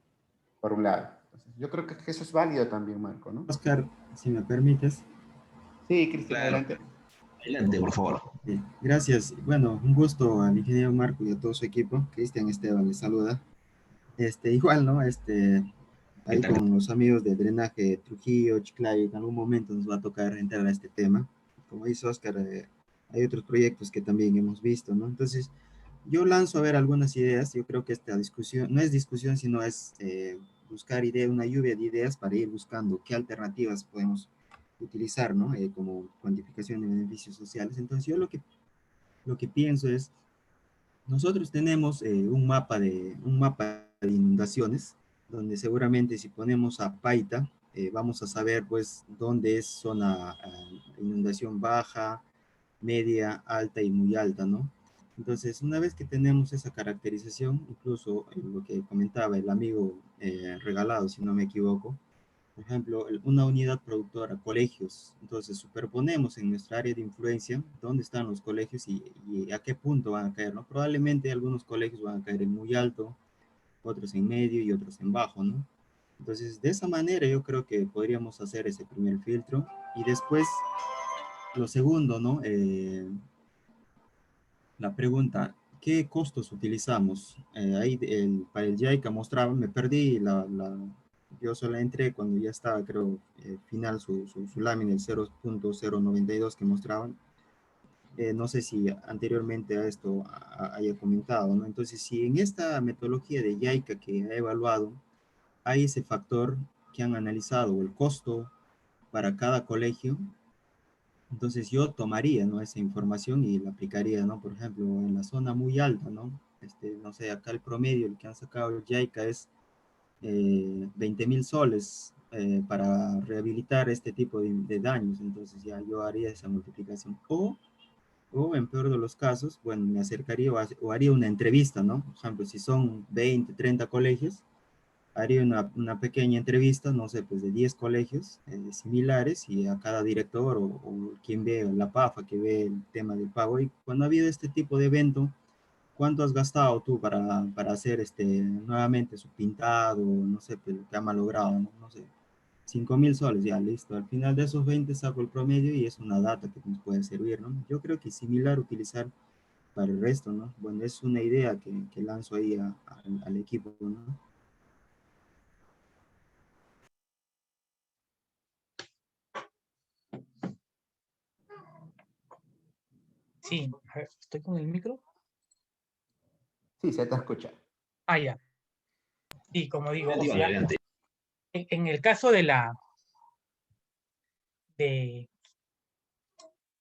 Por un lado. Entonces, yo creo que eso es válido también, Marco, ¿no? Oscar, si me permites. Sí, Cristian, claro. adelante. Adelante, por favor. Gracias. Bueno, un gusto al ingeniero Marco y a todo su equipo. Cristian Esteban les saluda. Igual, ¿no? ¿Qué Ahí tal? con los amigos de Drenaje Trujillo, Chiclayo, en algún momento nos va a tocar entrar a este tema. Como dice Oscar, hay otros proyectos que también hemos visto, ¿no? Entonces, yo lanzo a ver algunas ideas. Yo creo que esta discusión, no es discusión, sino es buscar ideas, una lluvia de ideas para ir buscando qué alternativas podemos utilizar, ¿no? Como cuantificación de beneficios sociales. Entonces, yo lo que pienso es Nosotros tenemos un mapa de inundaciones, donde seguramente si ponemos a Paita, vamos a saber pues dónde es zona inundación baja, media, alta y muy alta, ¿no? Entonces, una vez que tenemos esa caracterización, incluso lo que comentaba el amigo regalado, si no me equivoco, por ejemplo, una unidad productora, colegios. Entonces, superponemos en nuestra área de influencia dónde están los colegios y a qué punto van a caer, ¿no? Probablemente algunos colegios van a caer en muy alto, otros en medio y otros en bajo, ¿no? Entonces, de esa manera yo creo que podríamos hacer ese primer filtro. Y después, lo segundo, ¿no? La pregunta, ¿qué costos utilizamos? Ahí para el JICA mostraba, me perdí yo solo entré cuando ya estaba, creo, final su lámina, el 0.092 que mostraban. No sé si anteriormente a esto haya comentado, ¿no? Entonces, si en esta metodología de JICA que ha evaluado, hay ese factor que han analizado, el costo para cada colegio, entonces yo tomaría, ¿no? Esa información y la aplicaría, ¿no? Por ejemplo, en la zona muy alta, ¿no? No sé, acá el promedio, el que han sacado el JICA es 20.000 soles para rehabilitar este tipo de daños. Entonces ya yo haría esa multiplicación. O en peor de los casos, bueno, me acercaría o haría una entrevista, ¿no? Por ejemplo, si son 20, 30 colegios, haría una pequeña entrevista, no sé, pues de 10 colegios similares y a cada director o quien ve la PAFA, que ve el tema del pago. Y cuando ha habido este tipo de evento, ¿cuánto has gastado tú para hacer nuevamente su pintado, no sé, pues lo que ha malogrado, no, no sé, 5.000 soles, ya listo. Al final de esos 20 saco el promedio y es una data que nos puede servir, ¿no? Yo creo que es similar utilizar para el resto, ¿no? Bueno, es una idea que lanzo ahí al equipo, ¿no? Sí, a ver, estoy con el micro. Sí, se te escucha. Ah, ya. Sí, como digo, o Iván, sea, adelante. en el caso de,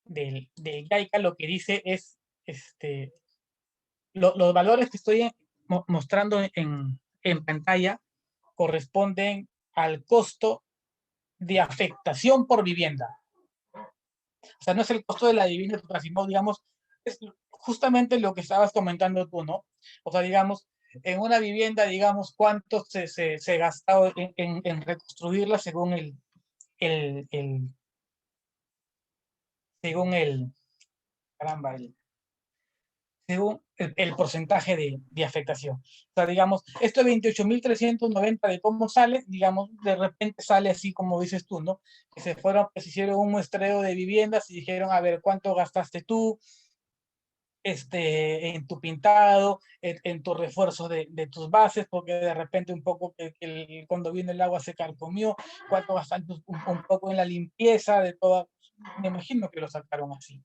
del JICA, lo que dice es, los valores que estoy mostrando en pantalla corresponden al costo de afectación por vivienda. O sea, no es el costo de la vivienda total, sino, digamos, es justamente lo que estabas comentando tú, ¿no? O sea, digamos, en una vivienda, digamos, cuánto se gastado en reconstruirla el, según el, caramba, según el porcentaje de afectación. O sea, digamos, esto de 28.390 de cómo sale, digamos, de repente sale así como dices tú, ¿no? Que se fueron, pues hicieron un muestreo de viviendas y dijeron, a ver, ¿cuánto gastaste tú en tu pintado, en tu refuerzo de tus bases, porque de repente un poco cuando viene el agua se carcomió, cuánto gastaste un poco en la limpieza de toda, me imagino que lo sacaron así.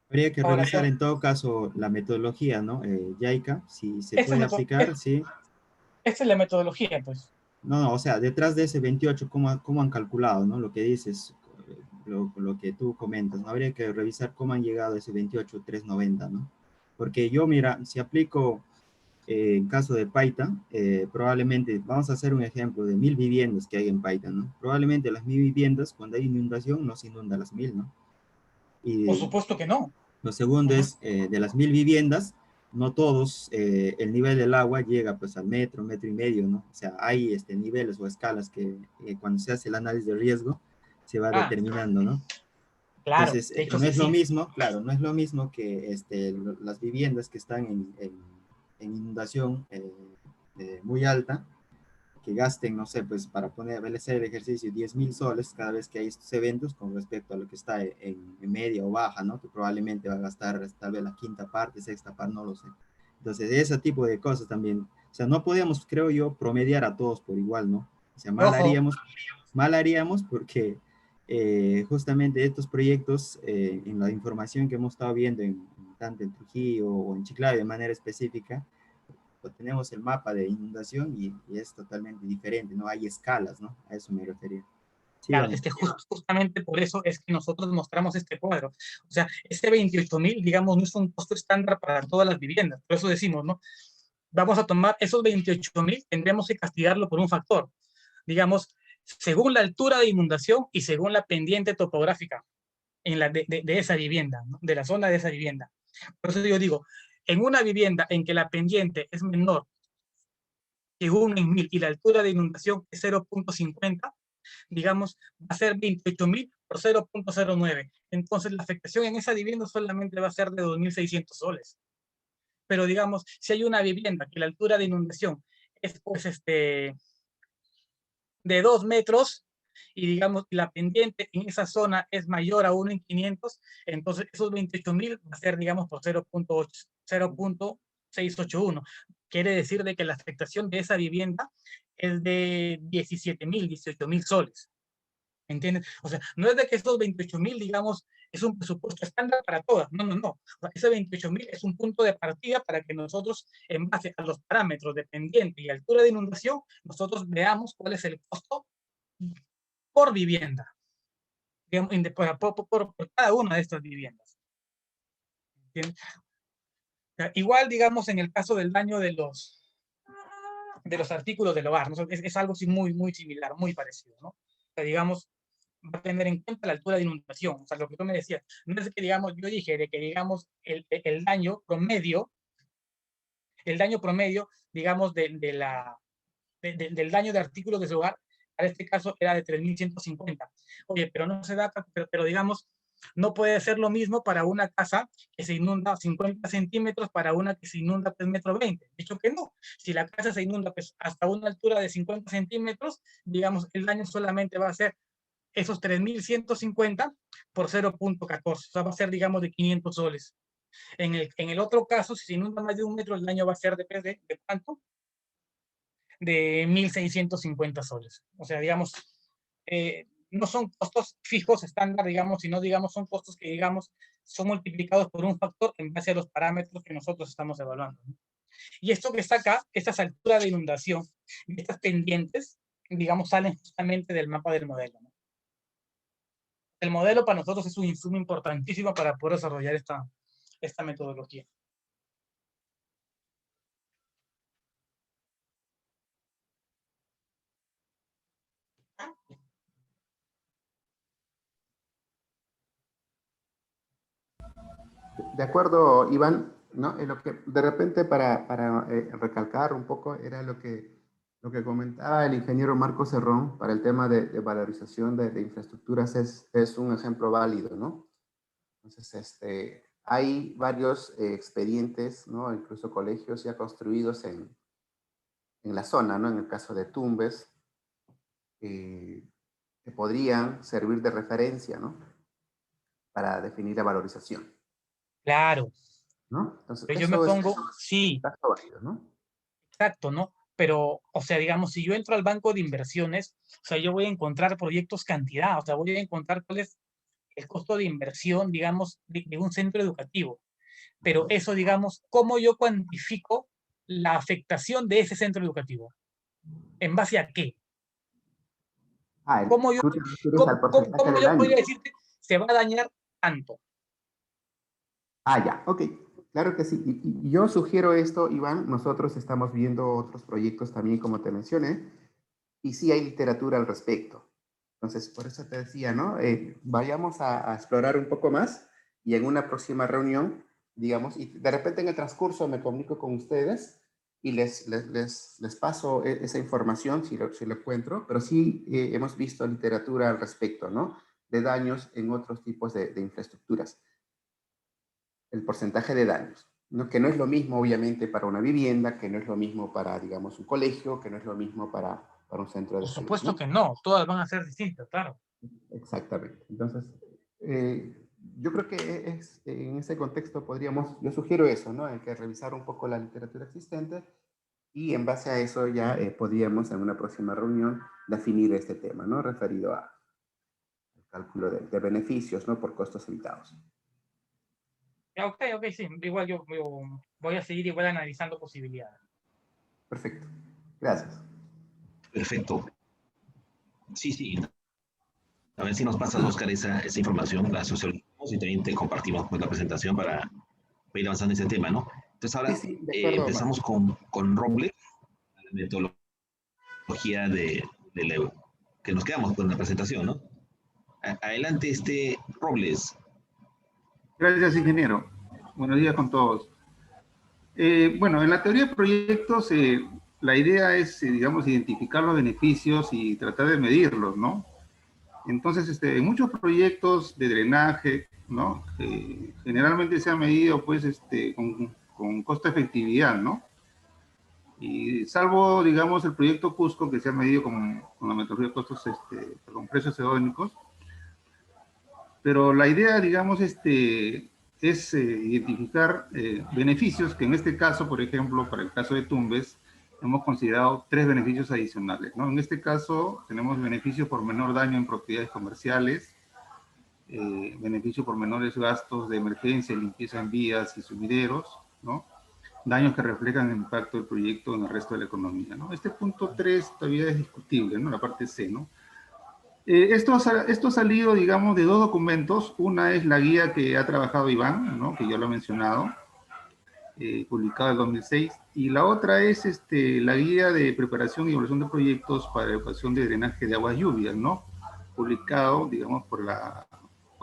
Habría que Ahora revisar yo, en todo caso la metodología, ¿no? JICA, si se esa puede aplicar, sí. es la metodología, pues. No, no, o sea, detrás de ese 28, ¿cómo han calculado, ¿no? Lo que dices, lo que tú comentas, ¿no? Habría que revisar cómo han llegado a ese 28.390, ¿no? Porque yo, mira, si aplico en caso de Paita, probablemente, vamos a hacer un ejemplo de 1.000 viviendas que hay en Paita, ¿no? Probablemente las 1.000 viviendas, cuando hay inundación, no se inunda las 1.000, ¿no? Por Y supuesto que no. lo segundo Ujú. es, de las 1.000 viviendas, no todos, el nivel del agua llega pues al metro, metro y medio, ¿no? O sea, hay niveles o escalas que cuando se hace el análisis de riesgo se va Ah, determinando, ¿no? claro, Entonces, de hecho no que es lo sí. mismo, claro, no es lo mismo que las viviendas que están en inundación muy alta, que gasten, no sé, pues para hacer el ejercicio 10.000 soles cada vez que hay estos eventos con respecto a lo que está en media o baja, ¿no? Que probablemente va a gastar tal vez la quinta parte, sexta parte, no lo sé. Entonces, ese tipo de cosas también, o sea, no podíamos, creo yo, promediar a todos por igual, ¿no? O sea, Ojo, mal haríamos porque justamente estos proyectos, en la información que hemos estado viendo tanto en Trujillo o en Chiclayo de manera específica, pues tenemos el mapa de inundación y es totalmente diferente, ¿no? Hay escalas, ¿no? A eso me refería. Sí, Claro, vale. justamente por eso es que nosotros mostramos este cuadro. O sea, este 28.000, digamos, no es un costo estándar para todas las viviendas. Por eso decimos, ¿no? Vamos a tomar esos 28.000, tendremos que castigarlo por un factor. Digamos, según la altura de inundación y según la pendiente topográfica de esa vivienda, ¿no? De la zona de esa vivienda. Por eso yo digo, en una vivienda en que la pendiente es menor que 1 en 1000 y la altura de inundación es 0.50, digamos, va a ser 28.000 por 0.09. Entonces, la afectación en esa vivienda solamente va a ser de 2.600 soles. Pero, digamos, si hay una vivienda que la altura de inundación es, pues, de 2 metros, y digamos, la pendiente en esa zona es mayor a 1 en 500, entonces esos 28.000 va a ser, digamos, por 0.681. Quiere decir de que la afectación de esa vivienda es de 17.000, 18.000 soles. ¿Entiendes? O sea, no es de que estos 28.000, digamos, es un presupuesto estándar para todas. No, no, no. O sea, ese 28.000 es un punto de partida para que nosotros, en base a los parámetros de pendiente y altura de inundación, nosotros veamos cuál es el costo por vivienda, digamos, por cada una de estas viviendas. ¿Entiendes? O sea, igual, digamos, en el caso del daño de los artículos del hogar, ¿no? Es algo así muy, muy similar, muy parecido, ¿no? O sea, digamos, va a tener en cuenta la altura de inundación. O sea, lo que tú me decías, no es que, digamos, yo dije de que, digamos, el daño promedio, digamos, del daño de artículos de su hogar, para este caso era de 3.150. Oye, pero no se da, pero digamos, no puede ser lo mismo para una casa que se inunda 50 centímetros para una que se inunda 3 metros 20. Dicho que no. Si la casa se inunda pues, hasta una altura de 50 centímetros, digamos, el daño solamente va a ser esos 3.150 por 0.14. O sea, va a ser, digamos, de 500 soles. En el otro caso, si se inunda más de 1 metro, el daño va a ser de cuánto? De 1.650 soles. O sea, digamos, no son costos fijos estándar, digamos, sino, digamos, son costos que, digamos, son multiplicados por un factor en base a los parámetros que nosotros estamos evaluando, ¿no? Y esto que está acá, estas alturas de inundación, estas pendientes, digamos, salen justamente del mapa del modelo, ¿no? El modelo para nosotros es un insumo importantísimo para poder desarrollar esta metodología. De acuerdo, Iván, ¿no? Lo que de repente para recalcar un poco era lo que comentaba el ingeniero Marco Cerrón para el tema de valorización de infraestructuras es un ejemplo válido, ¿no? Entonces, hay varios expedientes, ¿no? Incluso colegios ya construidos en la zona, ¿no? En el caso de Tumbes, que podrían servir de referencia, ¿no? Para definir la valorización, Claro, ¿no? Entonces, pero yo me eso es pongo, un sí, caso válido, ¿no? exacto, ¿no? Pero, o sea, digamos, si yo entro al banco de inversiones, o sea, yo voy a encontrar proyectos cantidad, o sea, voy a encontrar cuál es el costo de inversión, digamos, de un centro educativo. Pero eso, digamos, ¿cómo yo cuantifico la afectación de ese centro educativo? ¿En base a qué? Ah, ¿Cómo yo, tú te refieres al cómo, cómo, porcentaje cómo de yo daño. podría decirte se va a dañar tanto? Ah, ya, ok. Claro que sí. Y yo sugiero esto, Iván. Nosotros estamos viendo otros proyectos también, como te mencioné, y sí hay literatura al respecto. Entonces, por eso te decía, ¿no? Vayamos a explorar un poco más y en una próxima reunión, digamos, y de repente en el transcurso me comunico con ustedes y les paso esa información si lo encuentro, pero sí hemos visto literatura al respecto, ¿no? De daños en otros tipos de infraestructuras. El porcentaje de daños, ¿no? Que no es lo mismo, obviamente, para una vivienda, que no es lo mismo para, digamos, un colegio, que no es lo mismo para un centro de Por salud, supuesto ¿no? que no, todas van a ser distintas, claro. Exactamente. Entonces, yo creo que en ese contexto yo sugiero eso, ¿no? Hay que revisar un poco la literatura existente y en base a eso ya podríamos en una próxima reunión definir este tema, ¿no? Referido al cálculo de beneficios, ¿no? Por costos evitados. Ok, ok, sí, igual yo voy a seguir igual analizando posibilidades. Perfecto. Gracias. Perfecto. Sí, sí. A ver si nos pasas, Oscar, esa información, la socializamos y también te compartimos pues, la presentación para ir avanzando en ese tema, ¿no? Entonces Sí, ahora sí, de acuerdo, Omar. empezamos con Roble, la metodología de que nos quedamos con la presentación, ¿no? Adelante, Robles. Gracias, ingeniero. Buenos días con todos. Bueno, en la teoría de proyectos, la idea es, digamos, identificar los beneficios y tratar de medirlos, ¿no? Entonces, en muchos proyectos de drenaje, ¿no? Generalmente se ha medido, pues, con costo-efectividad, ¿no? Y salvo, digamos, el proyecto Cusco, que se ha medido con la metodología de costos, con precios hedónicos, pero la idea, digamos, es identificar beneficios que en este caso, por ejemplo, para el caso de Tumbes, hemos considerado 3 beneficios adicionales, ¿no? En este caso, tenemos beneficios por menor daño en propiedades comerciales, beneficio por menores gastos de emergencia, limpieza en vías y sumideros, ¿no? Daños que reflejan el impacto del proyecto en el resto de la economía, ¿no? Este punto 3 todavía es discutible, ¿no? La parte C, ¿no? Esto ha salido, digamos, de 2 documentos. Una es la guía que ha trabajado Iván, ¿no? Que ya lo ha mencionado, publicada en 2006. Y la otra es la guía de preparación y evaluación de proyectos para educación de drenaje de aguas lluvias, ¿no? Publicado, digamos, por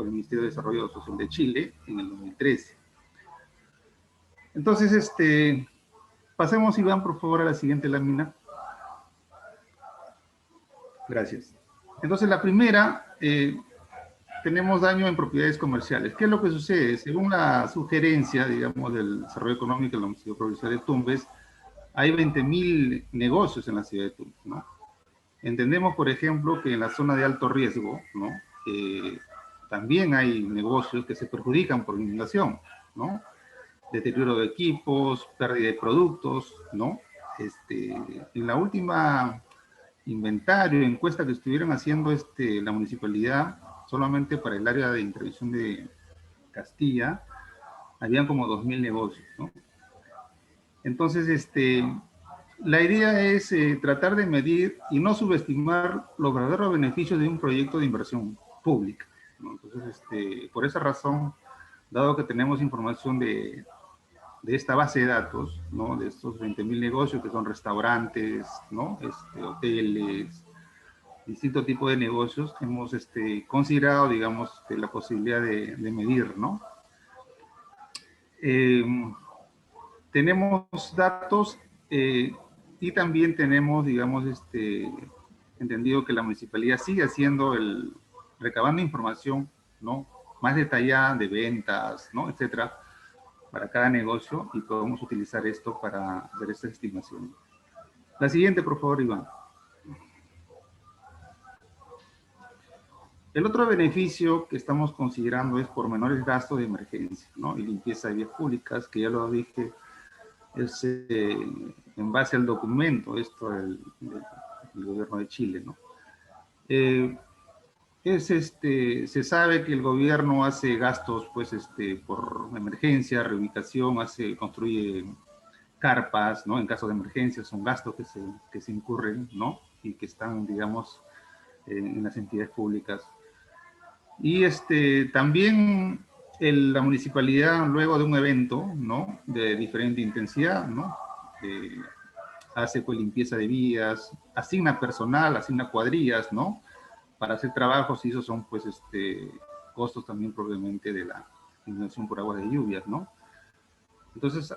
el Ministerio de Desarrollo Social de Chile en el 2013. Entonces, pasemos, Iván, por favor, a la siguiente lámina. Gracias. Entonces, la primera, tenemos daño en propiedades comerciales. ¿Qué es lo que sucede? Según la sugerencia, digamos, del desarrollo económico de la Universidad Provincial de Tumbes, hay 20.000 negocios en la ciudad de Tumbes, ¿no? Entendemos, por ejemplo, que en la zona de alto riesgo, ¿no? También hay negocios que se perjudican por inundación, ¿no? Deterioro de equipos, pérdida de productos, ¿no? En la última inventario, encuesta que estuvieron haciendo la municipalidad, solamente para el área de intervención de Castilla, habían como 2.000 negocios, ¿no? Entonces, la idea es tratar de medir y no subestimar los verdaderos beneficios de un proyecto de inversión pública, ¿no? Entonces, por esa razón, dado que tenemos información de esta base de datos, ¿no? De estos 20.000 negocios que son restaurantes, ¿no? Hoteles, distintos tipos de negocios, hemos considerado, digamos, la posibilidad de medir, ¿no? Tenemos datos y también tenemos, digamos, entendido que la municipalidad sigue haciendo recabando información, ¿no? Más detallada de ventas, ¿no? Etcétera, para cada negocio, y podemos utilizar esto para hacer esta estimación. La siguiente, por favor, Iván. El otro beneficio que estamos considerando es por menores gastos de emergencia, ¿no? Y limpieza de vías públicas, que ya lo dije, es en base al documento, esto del gobierno de Chile, ¿no? Se sabe que el gobierno hace gastos, pues, por emergencia, reubicación, construye carpas, ¿no? En caso de emergencia, son gastos que se incurren, ¿no? Y que están, digamos, en las entidades públicas. Y también la municipalidad, luego de un evento, ¿no? De diferente intensidad, ¿no? Hace pues limpieza de vías, asigna personal, asigna cuadrillas, ¿no? Para hacer trabajos, y esos son pues costos también probablemente de la inundación por agua de lluvias, ¿no? Entonces,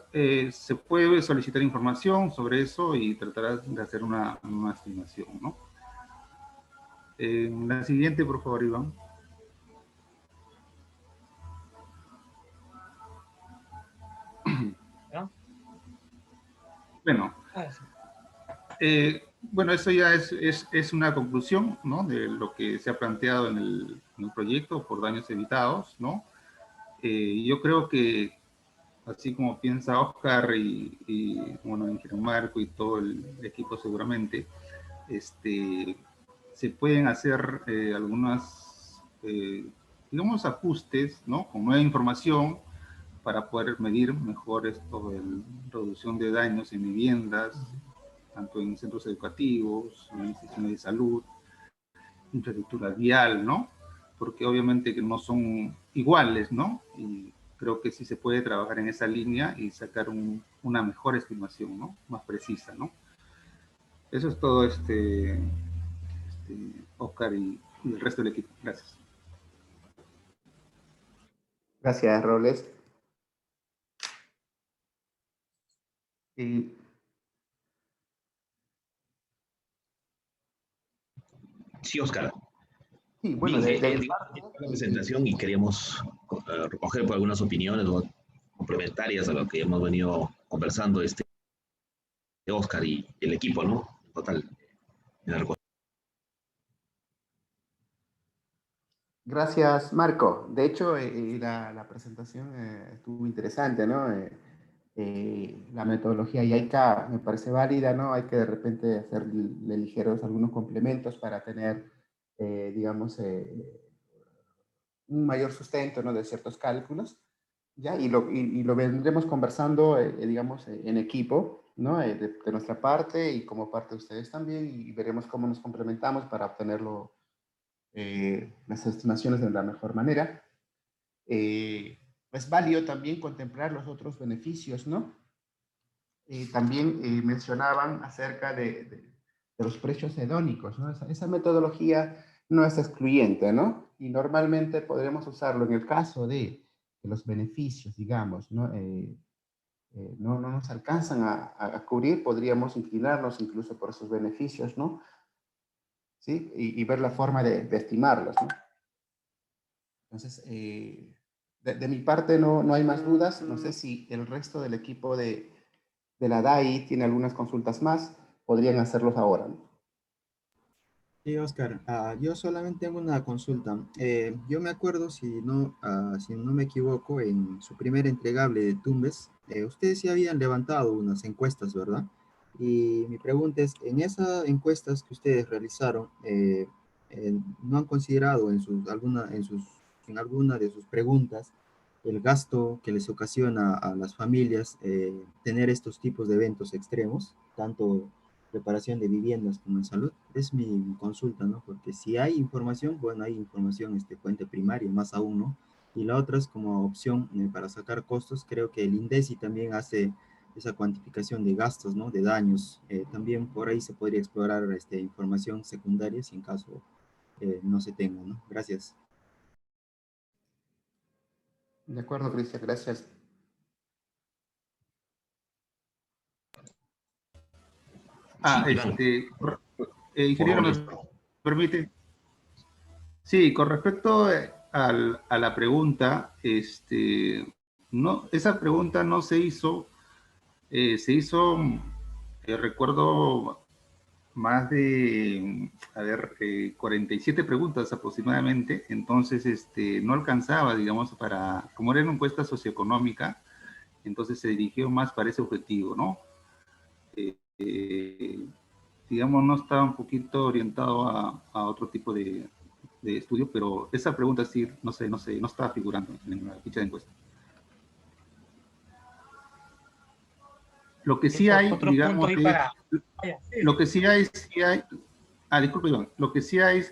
se puede solicitar información sobre eso y tratar de hacer una estimación, ¿no? La siguiente, por favor, Iván. ¿No? Bueno, bueno, eso ya es una conclusión, ¿no? De lo que se ha planteado en el proyecto por daños evitados, ¿no? Yo creo que, así como piensa Oscar bueno, ingeniero Marco y todo el equipo seguramente, se pueden hacer algunas, digamos, ajustes, ¿no? Con nueva información para poder medir mejor esto de reducción de daños en viviendas, tanto en centros educativos, en instituciones de salud, infraestructura vial, ¿no? Porque obviamente que no son iguales, ¿no? Y creo que sí se puede trabajar en esa línea y sacar una mejor estimación, ¿no? Más precisa, ¿no? Eso es todo, Oscar y el resto del equipo. Gracias. Gracias, Robles. Y Sí, Oscar. sí, bueno, Bien, de mi digamos, parte, la presentación y queríamos recoger por algunas opiniones complementarias a lo que hemos venido conversando Oscar y el equipo, ¿no? Total. gracias, Marco. De hecho, la presentación estuvo interesante, ¿no? La metodología YAICA me parece válida, ¿no? Hay que de repente hacerle ligeros algunos complementos para tener, digamos, un mayor sustento, ¿no? De ciertos cálculos, ¿ya? Y lo vendremos conversando, digamos, en equipo, ¿no? De nuestra parte y como parte de ustedes también, y veremos cómo nos complementamos para obtenerlo, las estimaciones de la mejor manera. Es válido también contemplar los otros beneficios, ¿no? También mencionaban acerca de los precios hedónicos, ¿no? Esa metodología no es excluyente, ¿no? Y normalmente podremos usarlo en el caso de que los beneficios, digamos, ¿no? No nos alcanzan a cubrir, podríamos inclinarnos incluso por esos beneficios, ¿no? ¿Sí? Y ver la forma de estimarlos, ¿no? Entonces, de mi parte no hay más dudas. No sé si el resto del equipo de la DAI tiene algunas consultas más, podrían hacerlos ahora, ¿no? Sí, Oscar, yo solamente tengo una consulta. Yo me acuerdo, si no me equivoco, en su primer entregable de Tumbes, ustedes sí habían levantado unas encuestas, ¿verdad? Y mi pregunta es, en esas encuestas que ustedes realizaron, ¿no han considerado en alguna de sus preguntas el gasto que les ocasiona a las familias tener estos tipos de eventos extremos, tanto preparación de viviendas como en salud? Es mi consulta, ¿no? Porque si hay información, bueno, hay información, fuente primaria, más aún, ¿no? Y la otra es como opción para sacar costos. Creo que el INDECI también hace esa cuantificación de gastos, ¿no? De daños. También por ahí se podría explorar información secundaria si en caso no se tenga, ¿no? Gracias. De acuerdo, Cristian, gracias. Sí, Iván, por Ingeniero, favor, ¿me listo. permite? Sí, con respecto a la pregunta, no, esa pregunta no se hizo, recuerdo, más de, 47 preguntas aproximadamente, entonces no alcanzaba, digamos, como era una encuesta socioeconómica, entonces se dirigió más para ese objetivo, ¿no? Eh, digamos, no estaba un poquito orientado a otro tipo de estudio, pero esa pregunta sí, no estaba figurando en la ficha de encuesta. Lo que sí hay, Otro punto digamos, ahí es, para... Vaya, lo que sí hay, disculpe, Iván, lo que sí hay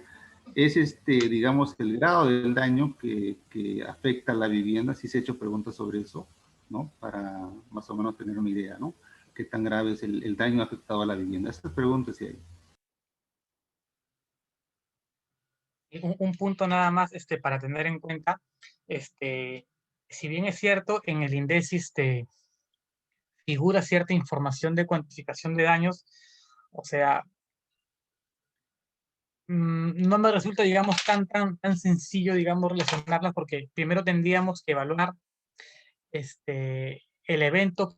es, digamos, el grado del daño que afecta a la vivienda. Sí se ha hecho preguntas sobre eso, ¿no? Para más o menos tener una idea, ¿no? Qué tan grave es el daño afectado a la vivienda. Estas preguntas sí hay. un punto nada más para tener en cuenta, si bien es cierto, en el INDECI figura cierta información de cuantificación de daños, o sea, no me resulta, digamos, tan sencillo, digamos, relacionarlas, porque primero tendríamos que evaluar el evento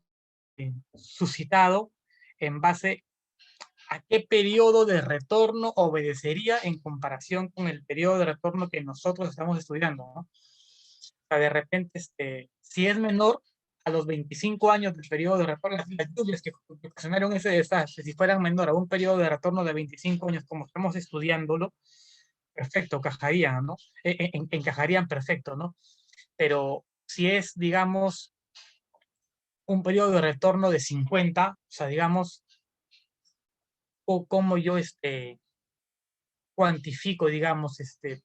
suscitado en base a qué periodo de retorno obedecería en comparación con el periodo de retorno que nosotros estamos estudiando, ¿no? O sea, de repente, si es menor a los 25 años del periodo de retorno, las lluvias que ocasionaron ese desastre, si fueran menor a un periodo de retorno de 25 años, como estamos estudiándolo, perfecto, encajarían, ¿no? Encajarían perfecto, ¿no? Pero si es, digamos, un periodo de retorno de 50, o sea, digamos, o cómo yo, cuantifico, digamos,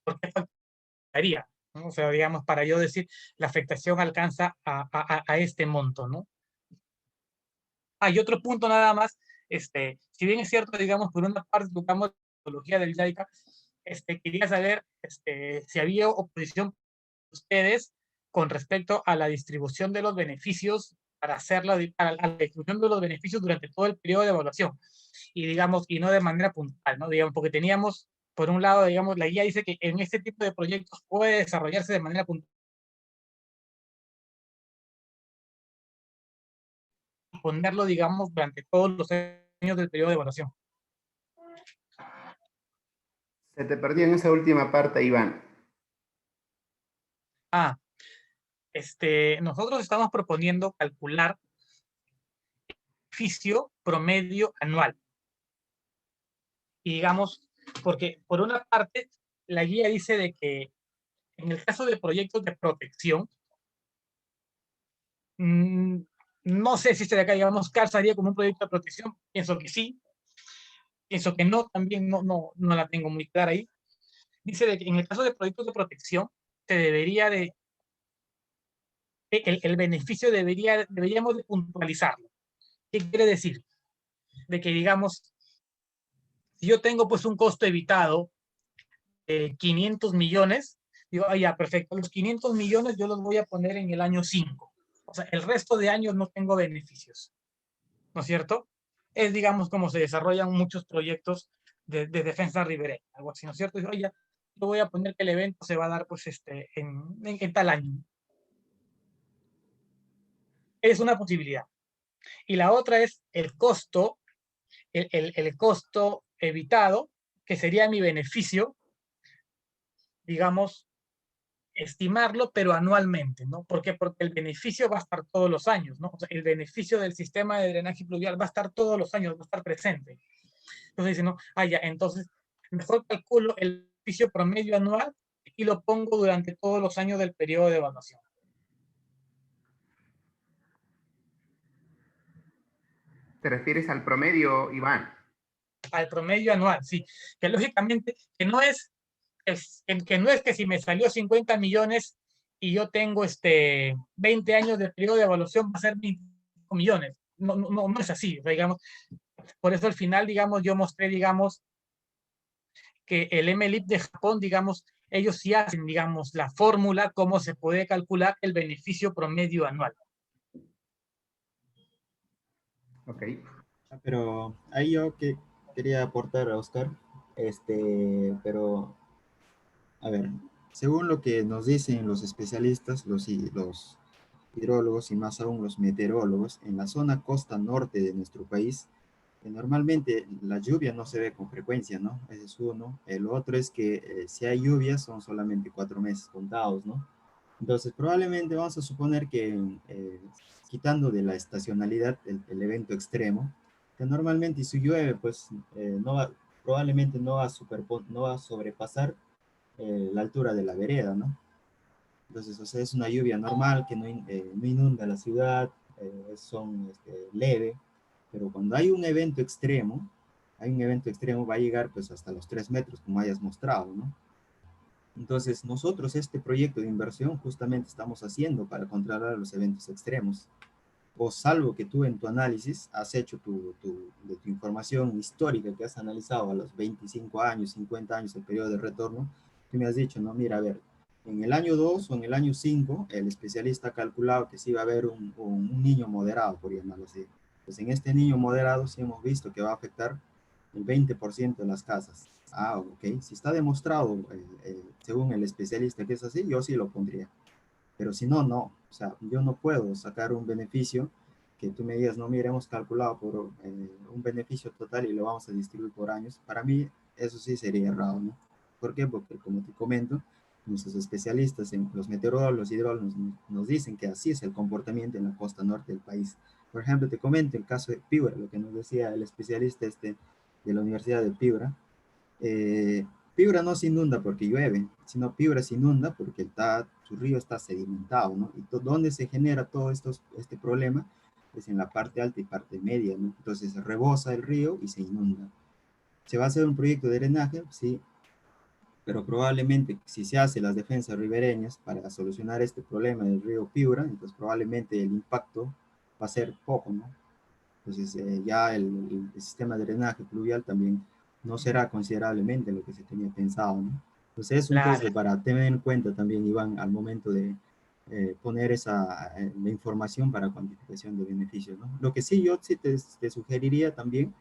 por qué afectaría, ¿no? O sea, digamos, para yo decir, la afectación alcanza a este monto, ¿no? Hay otro punto nada más, si bien es cierto, digamos, por una parte tocamos la metodología del JICA, quería saber si había oposición de ustedes con respecto a la distribución de los beneficios para hacer a la distribución de los beneficios durante todo el periodo de evaluación y digamos, y no de manera puntual, ¿no? Digamos, porque teníamos, por un lado, digamos, la guía dice que en este tipo de proyectos puede desarrollarse de manera puntual, ponerlo, digamos, durante todos los años del periodo de evaluación. Se te perdió en esa última parte, Iván. Nosotros estamos proponiendo calcular el beneficio promedio anual. Y digamos, porque por una parte, la guía dice de que en el caso de proyectos de protección, no sé si de acá, digamos, calzaría como un proyecto de protección, pienso que sí, pienso que no, también no la tengo muy clara ahí. Dice de que en el caso de proyectos de protección, se debería de, el beneficio deberíamos de puntualizarlo. ¿Qué quiere decir? De que, digamos, si yo tengo pues un costo evitado de 500 millones, digo, ya, perfecto, los 500 millones yo los voy a poner en el año 5. O sea, el resto de años no tengo beneficios, ¿no es cierto? Es, digamos, como se desarrollan muchos proyectos de defensa ribereña, algo así, ¿no es cierto? Digo, oye, yo voy a poner que el evento se va a dar pues en tal año. Es una posibilidad. Y la otra es el costo, el costo evitado, que sería mi beneficio, digamos, estimarlo, pero anualmente, ¿no? ¿Por qué? Porque el beneficio va a estar todos los años, ¿no? O sea, el beneficio del sistema de drenaje pluvial va a estar todos los años, va a estar presente. Entonces dice, no, ya, entonces mejor calculo el beneficio promedio anual y lo pongo durante todos los años del periodo de evaluación. ¿Te refieres al promedio, Iván? Al promedio anual, sí. Que lógicamente, que no es que si me salió 50 millones y yo tengo 20 años de periodo de evaluación, va a ser 25 millones. No es así, o sea, digamos. Por eso al final, digamos, yo mostré, digamos, que el MLIP de Japón, digamos, ellos sí hacen, digamos, la fórmula, cómo se puede calcular el beneficio promedio anual. Ok. Pero ahí yo que quería aportar a Oscar, pero, a ver, según lo que nos dicen los especialistas, los hidrólogos y más aún los meteorólogos, en la zona costa norte de nuestro país, normalmente la lluvia no se ve con frecuencia, ¿no? Ese es uno. El otro es que si hay lluvias son solamente 4 meses contados, ¿no? Entonces, probablemente vamos a suponer que quitando de la estacionalidad el evento extremo, que normalmente si llueve, pues probablemente no va a sobrepasar la altura de la vereda, ¿no? Entonces, o sea, es una lluvia normal que no inunda la ciudad, son leve, pero cuando hay un evento extremo va a llegar pues hasta los 3 metros, como hayas mostrado, ¿no? Entonces, nosotros este proyecto de inversión justamente estamos haciendo para controlar los eventos extremos. O salvo que tú en tu análisis has hecho de tu información histórica que has analizado a los 25 años, 50 años, el periodo de retorno, tú me has dicho, no, mira, a ver, en el año 2 o en el año 5, el especialista ha calculado que sí va a haber un niño moderado, por llamarlo así. Pues en este niño moderado sí hemos visto que va a afectar el 20% de las casas. Ah, ok. Si está demostrado, según el especialista, que es así, yo sí lo pondría. Pero si no, no. O sea, yo no puedo sacar un beneficio que tú me digas, no, mira, hemos calculado por un beneficio total y lo vamos a distribuir por años. Para mí, eso sí sería errado, ¿no? ¿Por qué? Porque, como te comento, nuestros especialistas, los meteorólogos, los hidrólogos, nos dicen que así es el comportamiento en la costa norte del país. Por ejemplo, te comento el caso de Piura, lo que nos decía el especialista de la Universidad de Piura. Piura no se inunda porque llueve, sino Piura se inunda porque su río está sedimentado, ¿no? Y ¿dónde se genera todo este problema? Pues en la parte alta y parte media, ¿no? Entonces rebosa el río y se inunda. ¿Se va a hacer un proyecto de drenaje? Sí, pero probablemente si se hace las defensas ribereñas para solucionar este problema del río Piura, entonces probablemente el impacto va a ser poco, ¿no? Entonces ya el sistema de drenaje pluvial también no será considerablemente lo que se tenía pensado, ¿no? Entonces es un Claro. poco para tener en cuenta también, Iván, al momento de poner la información para cuantificación de beneficios, ¿no? Lo que sí yo sí te sugeriría también,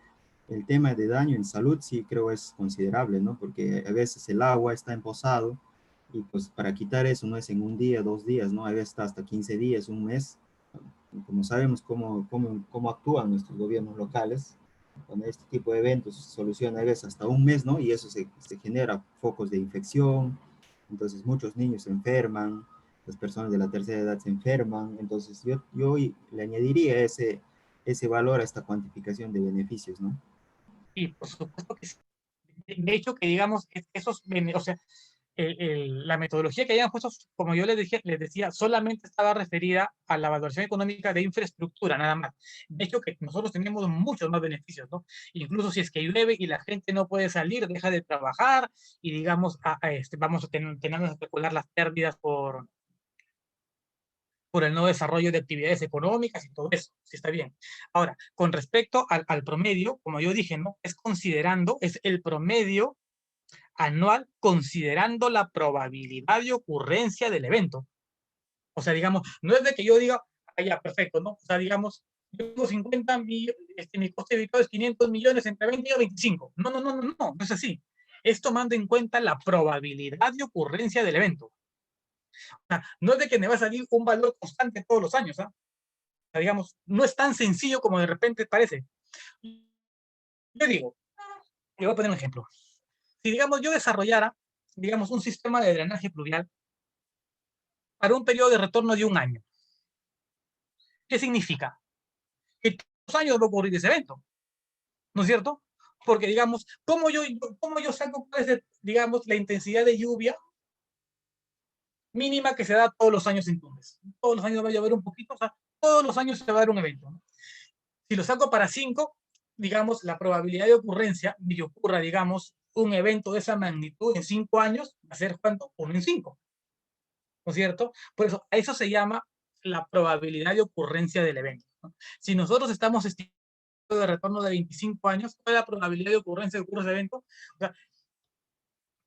el tema de daño en salud sí creo es considerable, ¿no? Porque a veces el agua está emposado y pues para quitar eso no es en un día, 2 días, ¿no? A veces está hasta 15 días, un mes. Como sabemos cómo actúan nuestros gobiernos locales, con este tipo de eventos se soluciona a veces hasta un mes, ¿no? Y eso se genera focos de infección, entonces muchos niños se enferman, las personas de la tercera edad se enferman, entonces yo le añadiría ese valor a esta cuantificación de beneficios, ¿no? Y por supuesto que sí. De hecho, que digamos, o sea, la metodología que hayan puesto, como yo les decía, solamente estaba referida a la valoración económica de infraestructura, nada más. De hecho, que nosotros tenemos muchos más beneficios, ¿no? Incluso si es que llueve y la gente no puede salir, deja de trabajar, y digamos, vamos a tener que calcular las pérdidas por el no desarrollo de actividades económicas y todo eso, sí está bien. Ahora, con respecto al promedio, como yo dije, ¿no? Es el promedio anual considerando la probabilidad de ocurrencia del evento. O sea, digamos, no es de que yo diga, ah, ya, perfecto, ¿no? O sea, digamos, yo tengo 50 millones, mi coste de ubicado es 500 millones entre 20 y 25. No, no, no, no, no, no es así. Es tomando en cuenta la probabilidad de ocurrencia del evento. O sea, no es de que me va a salir un valor constante todos los años, ¿ah? O sea, digamos, no es tan sencillo como de repente parece. Yo digo, le voy a poner un ejemplo. Si, digamos, yo desarrollara, digamos, un sistema de drenaje pluvial para un periodo de retorno de un año. ¿Qué significa? Que todos los años va a ocurrir ese evento, ¿no es cierto? Porque, digamos, ¿cómo yo saco, digamos, la intensidad de lluvia mínima que se da todos los años en Tumbes? Todos los años va a llover un poquito, o sea, todos los años se va a dar un evento, ¿no? Si lo saco para 5, digamos, la probabilidad de ocurrencia de que ocurra, digamos, un evento de esa magnitud en 5 años va a ser ¿cuánto? 1 en 5, ¿no es cierto? Por eso, a eso se llama la probabilidad de ocurrencia del evento, ¿no? Si nosotros estamos estimando de retorno de 25 años, ¿cuál es la probabilidad de ocurrencia de ocurrir ese evento? O sea,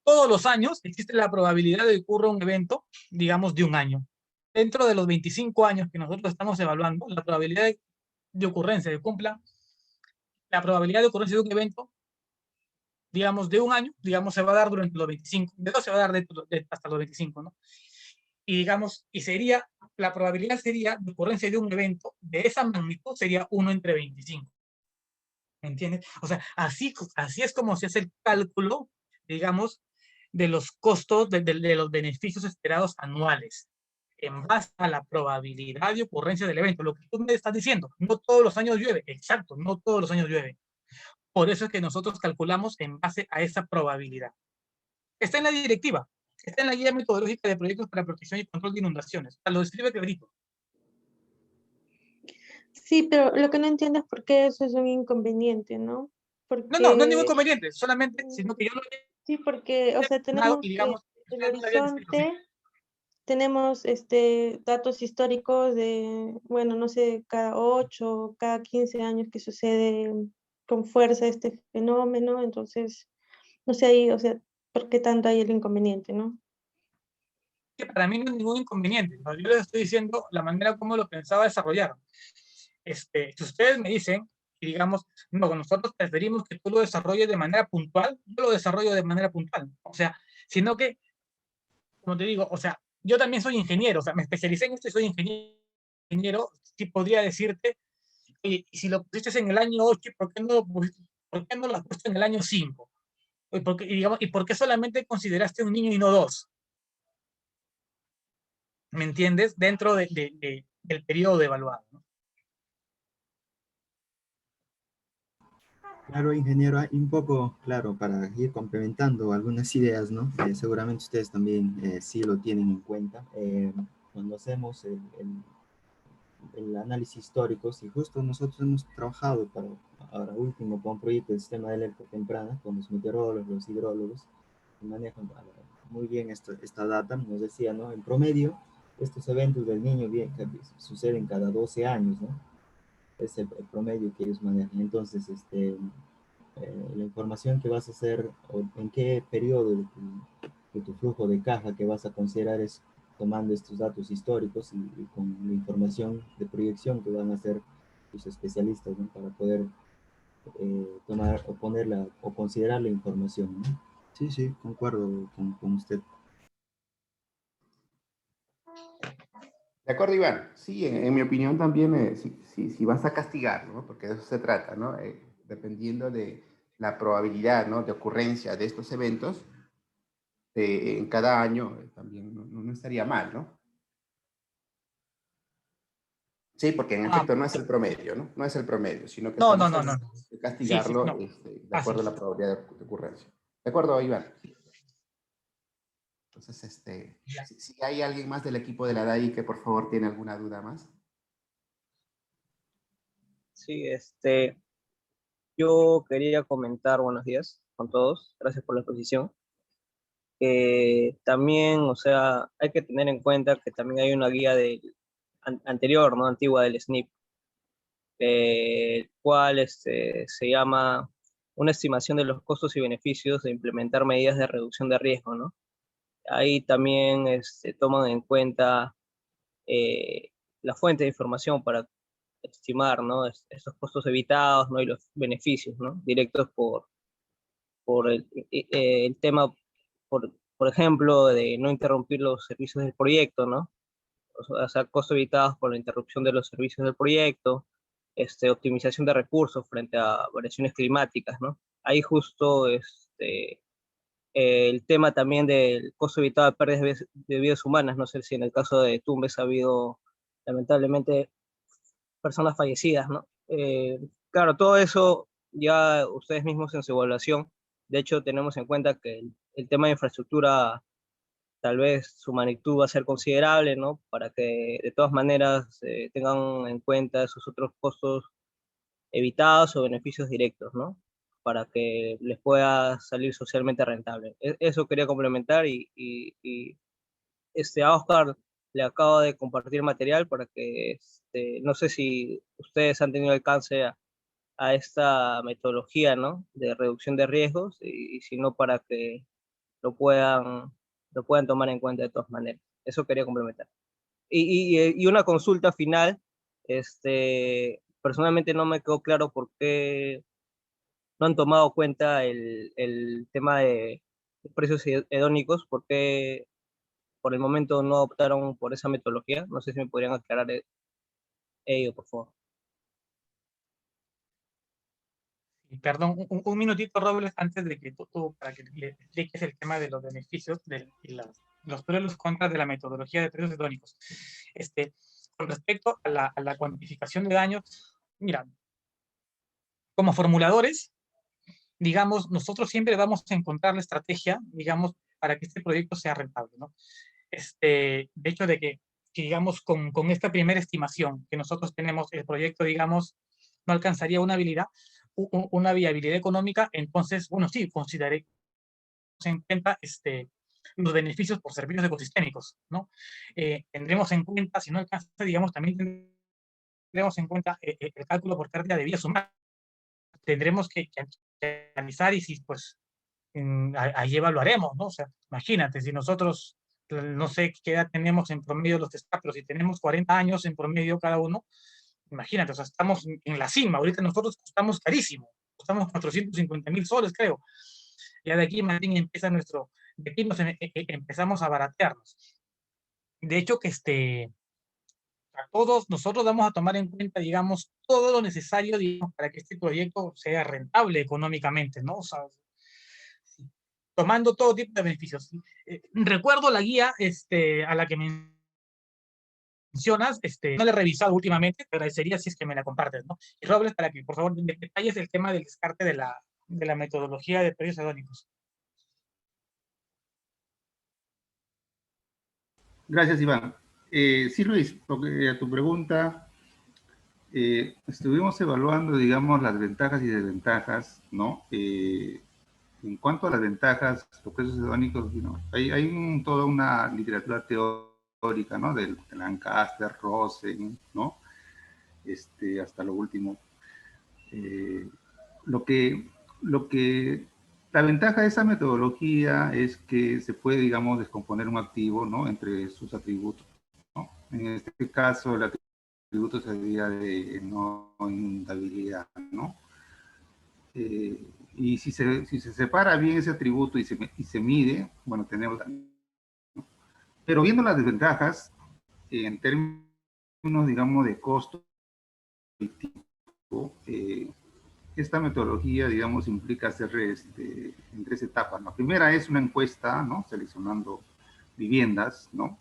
todos los años existe la probabilidad de que ocurra un evento, digamos, de un año. Dentro de los 25 años que nosotros estamos evaluando, la probabilidad de ocurrencia de cumpla, la probabilidad de ocurrencia de un evento, digamos, de un año, digamos, se va a dar durante los 25, de dos se va a dar hasta los 25, ¿no? Y digamos, la probabilidad sería de ocurrencia de un evento de esa magnitud sería 1 entre 25. ¿Me entiendes? O sea, así es como se hace el cálculo, digamos, de los costos, de los beneficios esperados anuales, en base a la probabilidad de ocurrencia del evento. Lo que tú me estás diciendo, no todos los años llueve, exacto, no todos los años llueve. Por eso es que nosotros calculamos en base a esa probabilidad. Está en la directiva, está en la guía metodológica de proyectos para protección y control de inundaciones. Lo describe clarito. Sí, pero lo que no entiendo es por qué eso es un inconveniente, ¿no? No es ningún Porque, inconveniente, solamente, sino que yo lo he sí, porque, o sea, mencionado y tenemos digamos, el ustedes no lo habían descrito así. horizonte, tenemos datos históricos de, bueno, no sé, cada 8, cada 15 años que sucede con fuerza este fenómeno, entonces, no sé ahí, o sea, ¿por qué tanto hay el inconveniente, no? Que para mí no es ningún inconveniente, ¿no? Yo les estoy diciendo la manera como lo pensaba desarrollar. Si ustedes me dicen, y digamos, no, nosotros preferimos que tú lo desarrolles de manera puntual, yo lo desarrollo de manera puntual. O sea, sino que, como te digo, o sea, yo también soy ingeniero, o sea, me especialicé en esto y soy ingeniero, sí podría decirte, y si lo pusiste en el año 8, ¿por qué no lo has puesto en el año 5? ¿Y por qué solamente consideraste un niño y no dos? ¿Me entiendes? Dentro del periodo evaluado, ¿no? Claro, ingeniero, hay un poco, claro, para ir complementando algunas ideas, ¿no? Seguramente ustedes también sí lo tienen en cuenta. Cuando hacemos el análisis histórico, si justo nosotros hemos trabajado para, ahora último, con un proyecto del sistema de alerta temprana, con los meteorólogos, los hidrólogos, manejan muy bien esta data, nos decía, ¿no? En promedio, estos eventos del niño bien, que suceden cada 12 años, ¿no? Es el promedio que ellos manejan. Entonces, la información que vas a hacer, o en qué periodo de tu flujo de caja que vas a considerar es tomando estos datos históricos y con la información de proyección que van a hacer los especialistas, ¿no? Para poder tomar o ponerla o considerar la información, ¿no? Sí, sí, concuerdo con usted. De acuerdo, Iván. Sí, en mi opinión también, si vas a castigar, ¿no? Porque de eso se trata, ¿no? Dependiendo de la probabilidad, ¿no? De ocurrencia de estos eventos, en cada año también no estaría mal, ¿no? Sí, porque en Ah, efecto no es el promedio, ¿no? No es el promedio, sino que no, no, estamos no, no. hablando de Sí, sí, castigarlo no. de Así acuerdo a es. la probabilidad de ocurrencia. ¿De acuerdo, Iván? Entonces, Ya. si hay alguien más del equipo de la DAI que por favor tiene alguna duda más. Sí, yo quería comentar, buenos días con todos, gracias por la exposición. También, o sea, hay que tener en cuenta que también hay una guía anterior, ¿no? Antigua del SNP, el cual se llama una estimación de los costos y beneficios de implementar medidas de reducción de riesgo, ¿no? Ahí también toman en cuenta la fuente de información para estimar, ¿no? Estos costos evitados, ¿no? Y los beneficios, ¿no? Directos por el tema, por ejemplo, de no interrumpir los servicios del proyecto, ¿no? O sea, costos evitados por la interrupción de los servicios del proyecto, optimización de recursos frente a variaciones climáticas, ¿no? Ahí justo el tema también del costo evitado de pérdidas de vidas humanas, no sé si en el caso de Tumbes ha habido lamentablemente personas fallecidas, ¿no? Claro, todo eso ya ustedes mismos en su evaluación, de hecho tenemos en cuenta que el tema de infraestructura tal vez su magnitud va a ser considerable, ¿no? Para que de todas maneras tengan en cuenta esos otros costos evitados o beneficios directos, ¿no? Para que les pueda salir socialmente rentable. Eso quería complementar a Oscar le acabo de compartir material para que, no sé si ustedes han tenido alcance a esta metodología, ¿no? De reducción de riesgos y si no para que lo puedan, lo puedan tomar en cuenta de todas maneras. Eso quería complementar. Y una consulta final, personalmente no me quedó claro por qué no han tomado cuenta el tema de precios hedónicos, por qué por el momento no optaron por esa metodología. No sé si me podrían aclarar ello, por favor. Y perdón, un minutito, Robles, antes de que para que le expliques el tema de los beneficios y los pros y los contras de la metodología de precios hedónicos. Con respecto a la cuantificación de daños, mira, como formuladores, digamos, nosotros siempre vamos a encontrar la estrategia, digamos, para que este proyecto sea rentable, ¿no? De hecho, de que digamos, con esta primera estimación que nosotros tenemos, el proyecto, digamos, no alcanzaría una viabilidad económica, entonces, bueno, sí, consideraré en cuenta los beneficios por servicios ecosistémicos, ¿no? Tendremos en cuenta, si no alcanza, digamos, también tendremos en cuenta el cálculo por pérdida de vidas humanas. Tendremos que analizar y si, pues, ahí evaluaremos, ¿no? O sea, imagínate, si nosotros, no sé qué edad tenemos en promedio los testados, pero si tenemos 40 años en promedio cada uno, imagínate, o sea, estamos en la cima, ahorita nosotros costamos carísimo, costamos 450.000 soles, creo. Ya de aquí, Martín, empieza de aquí empezamos a baratearnos. De hecho, que a todos nosotros vamos a tomar en cuenta, digamos, todo lo necesario, digamos, para que este proyecto sea rentable económicamente, ¿no? O sea, tomando todo tipo de beneficios. Recuerdo la guía a la que mencionas, no la he revisado últimamente, te agradecería si es que me la compartes, ¿no? Y Robles, para que por favor detalles el tema del descarte de la metodología de precios hedónicos. Gracias, Iván. Sí, Luis, porque a tu pregunta, estuvimos evaluando, digamos, las ventajas y desventajas, ¿no? en cuanto a las ventajas, los precios hedónicos, hay toda una literatura teórica, ¿no? De Lancaster, Rosen, ¿no? Hasta lo último. La ventaja de esa metodología es que se puede, digamos, descomponer un activo, ¿no? Entre sus atributos, ¿no? En este caso, el atributo sería de no inmutabilidad, ¿no? Y si se separa bien ese atributo y se mide, bueno, tenemos... Pero viendo las desventajas, en términos, digamos, de costo, esta metodología, digamos, implica hacer en 3 etapas. La primera es una encuesta, ¿no? Seleccionando viviendas, ¿no?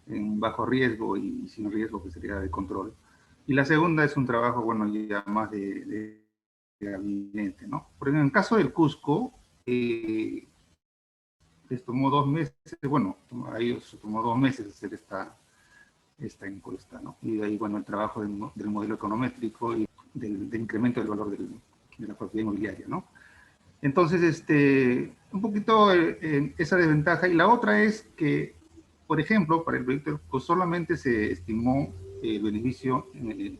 En bajo riesgo y sin riesgo, que sería de control. Y la segunda es un trabajo, bueno, ya más de gabinete, ¿no? Por ejemplo, en el caso del Cusco, les tomó 2 meses, bueno, a ellos tomó 2 meses hacer esta encuesta, ¿no? Y de ahí, bueno, el trabajo del modelo econométrico y del incremento del valor de la propiedad inmobiliaria, ¿no? Entonces, un poquito esa desventaja. Y la otra es que, por ejemplo, para el proyecto, pues solamente se estimó el beneficio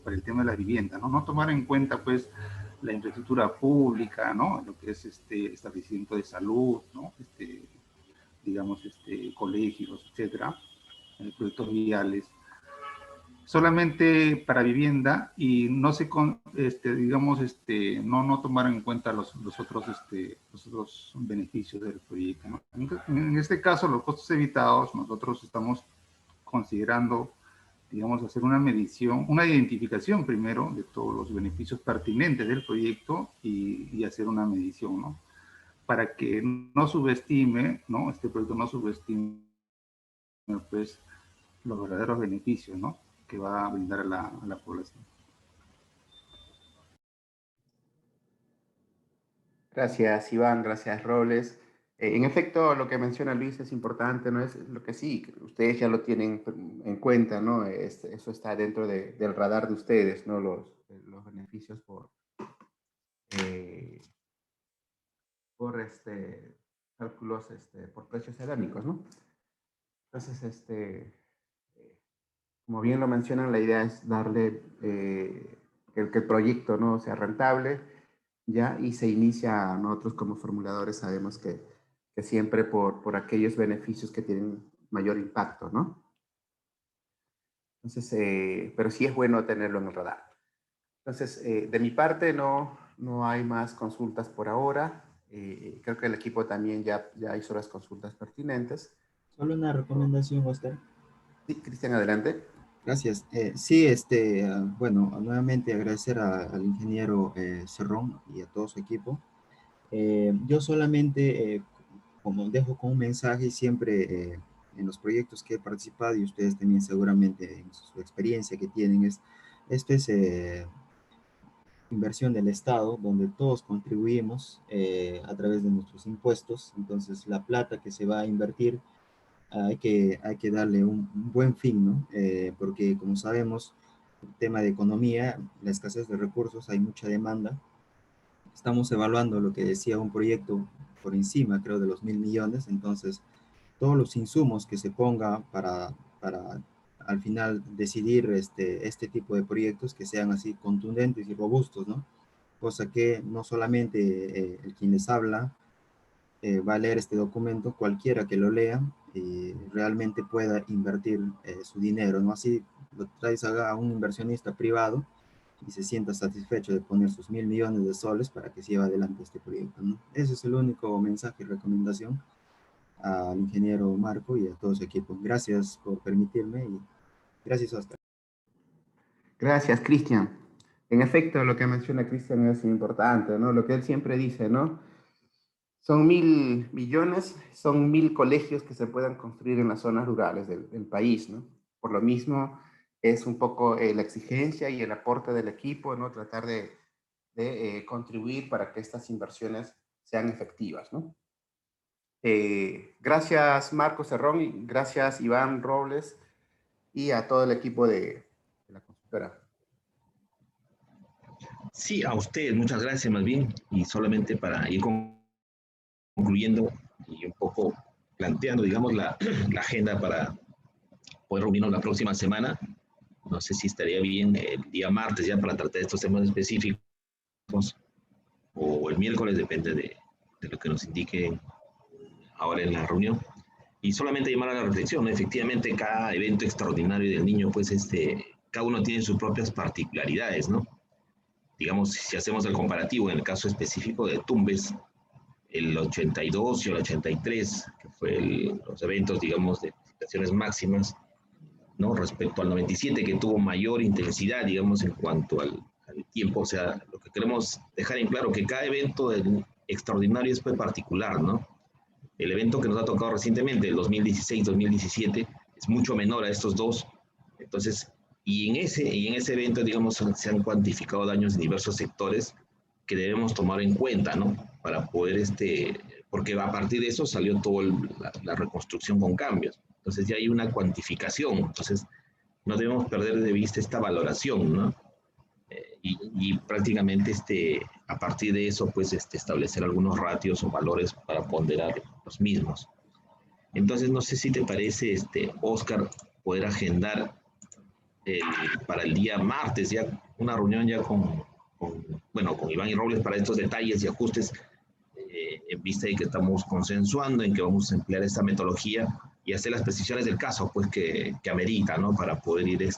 para el tema de la vivienda, ¿no? No tomar en cuenta, pues, la infraestructura pública, ¿no? Lo que es establecimiento de salud, ¿no? Digamos, colegios, etcétera, proyectos viales, solamente para vivienda, y no se, digamos, no tomar en cuenta los otros beneficios del proyecto, ¿no? En este caso, los costos evitados, nosotros estamos considerando, digamos, hacer una medición, una identificación primero de todos los beneficios pertinentes del proyecto y hacer una medición, ¿no? Para que no subestime, ¿no? Este proyecto no subestime, pues, los verdaderos beneficios, ¿no? Que va a brindar a la población. Gracias, Iván, gracias, Robles. En efecto, lo que menciona Luis es importante, ¿no? Es lo que sí, ustedes ya lo tienen en cuenta, ¿no? Eso está dentro del radar de ustedes, ¿no? Los beneficios por cálculos por precios hedónicos, ¿no? Entonces, como bien lo mencionan, la idea es darle que el proyecto, ¿no? Sea rentable, ¿ya? Y se inicia, nosotros como formuladores sabemos que siempre por aquellos beneficios que tienen mayor impacto, ¿no? Entonces, pero sí es bueno tenerlo en el radar. Entonces, de mi parte no hay más consultas por ahora. Creo que el equipo también ya hizo las consultas pertinentes. Solo una recomendación, Oscar. Sí, Cristian, adelante. Gracias. Sí, bueno, nuevamente agradecer al ingeniero Cerrón y a todo su equipo. Yo solamente, como dejo con un mensaje siempre en los proyectos que he participado, y ustedes también seguramente en su experiencia que tienen, esto es inversión del Estado, donde todos contribuimos a través de nuestros impuestos. Entonces, la plata que se va a invertir hay que darle un buen fin, ¿no? Porque como sabemos, el tema de economía, la escasez de recursos, hay mucha demanda. Estamos evaluando lo que decía un proyecto por encima, creo, de los 1.000 millones. Entonces, todos los insumos que se ponga para al final decidir este tipo de proyectos que sean así contundentes y robustos, ¿no? Cosa que no solamente el quien les habla va a leer este documento, cualquiera que lo lea realmente pueda invertir su dinero, ¿no? Así lo traes a un inversionista privado y se sienta satisfecho de poner sus 1.000 millones de soles para que se lleve adelante este proyecto, ¿no? Ese es el único mensaje y recomendación al ingeniero Marco y a todo su equipo. Gracias por permitirme y gracias, Oscar. Gracias, Cristian. En efecto, lo que menciona Cristian es importante, ¿no? Lo que él siempre dice, ¿no? Son 1.000 millones, son 1.000 colegios que se puedan construir en las zonas rurales del país, ¿no? Por lo mismo, es un poco la exigencia y el aporte del equipo, ¿no? Tratar de contribuir para que estas inversiones sean efectivas, ¿no? Gracias, Marco Cerrón, y gracias, Iván Robles, y a todo el equipo de la consultora. Sí, a ustedes, muchas gracias más bien, y solamente para ir con concluyendo y un poco planteando, digamos, la agenda para poder reunirnos la próxima semana. No sé si estaría bien el día martes ya para tratar estos temas específicos, o el miércoles, depende de lo que nos indiquen ahora en la reunión. Y solamente llamar a la reflexión, ¿no? Efectivamente, cada evento extraordinario del niño, pues cada uno tiene sus propias particularidades, ¿no? Digamos, si hacemos el comparativo en el caso específico de Tumbes, el 82 y el 83, que fue los eventos, digamos, de precipitaciones máximas, ¿no? Respecto al 97, que tuvo mayor intensidad, digamos, en cuanto al tiempo. O sea, lo que queremos dejar en claro que cada evento extraordinario es particular, ¿no? El evento que nos ha tocado recientemente, el 2016-2017, es mucho menor a estos dos. Entonces, y en ese evento, digamos, se han cuantificado daños en diversos sectores que debemos tomar en cuenta, ¿no? Para poder, porque a partir de eso salió toda la reconstrucción con cambios. Entonces ya hay una cuantificación. Entonces, no debemos perder de vista esta valoración, ¿no? Y prácticamente a partir de eso, pues establecer algunos ratios o valores para ponderar los mismos. Entonces, no sé si te parece, Oscar, poder agendar para el día martes ya una reunión ya con Iván y Robles para estos detalles y ajustes, en vista de que estamos consensuando en que vamos a emplear esta metodología y hacer las precisiones del caso, pues que amerita, ¿no? Para poder ir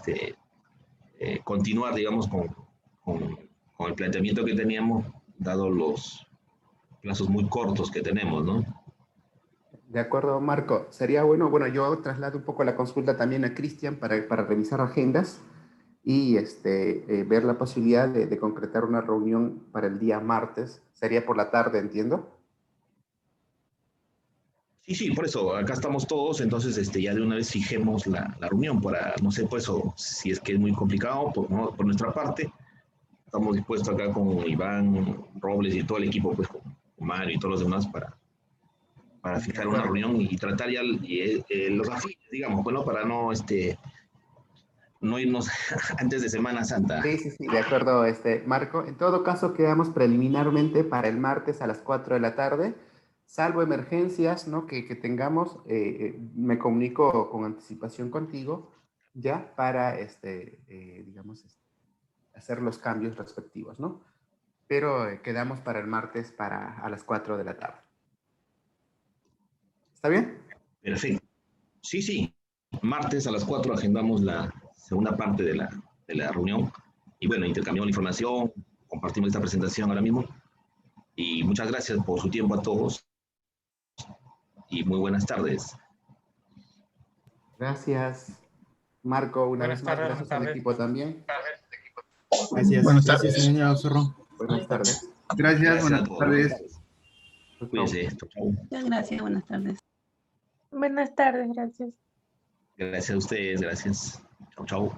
continuar, digamos, con el planteamiento que teníamos, dado los plazos muy cortos que tenemos, ¿no? De acuerdo, Marco. Sería bueno, yo traslado un poco la consulta también a Cristian para revisar agendas y ver la posibilidad de concretar una reunión para el día martes. Sería por la tarde, entiendo. Sí, por eso, acá estamos todos, entonces ya de una vez fijemos la reunión para, no sé, pues, o si es que es muy complicado, por nuestra parte, estamos dispuestos acá con Iván, Robles y todo el equipo, pues con Mario y todos los demás para fijar una reunión y tratar ya los afines, digamos, bueno, para no irnos antes de Semana Santa. Sí, de acuerdo, Marco. En todo caso, quedamos preliminarmente para el martes a las 4 de la tarde, salvo emergencias, ¿no? que tengamos, me comunico con anticipación contigo, ya, para, digamos, hacer los cambios respectivos, ¿no? Pero quedamos para el martes a las 4 de la tarde. ¿Está bien? Perfecto. Sí. Martes a las 4 agendamos la segunda parte de la reunión. Y bueno, intercambiamos la información, compartimos esta presentación ahora mismo. Y muchas gracias por su tiempo a todos. Y muy buenas tardes. Gracias, Marco, una vez más. Gracias al equipo también. Gracias. Buenas Gracias, tardes. señor Zorro. Buenas tardes. Gracias, buenas tardes. Cuídense. Chau. Muchas gracias, buenas tardes. Buenas tardes, gracias. Gracias a ustedes, gracias. Chau.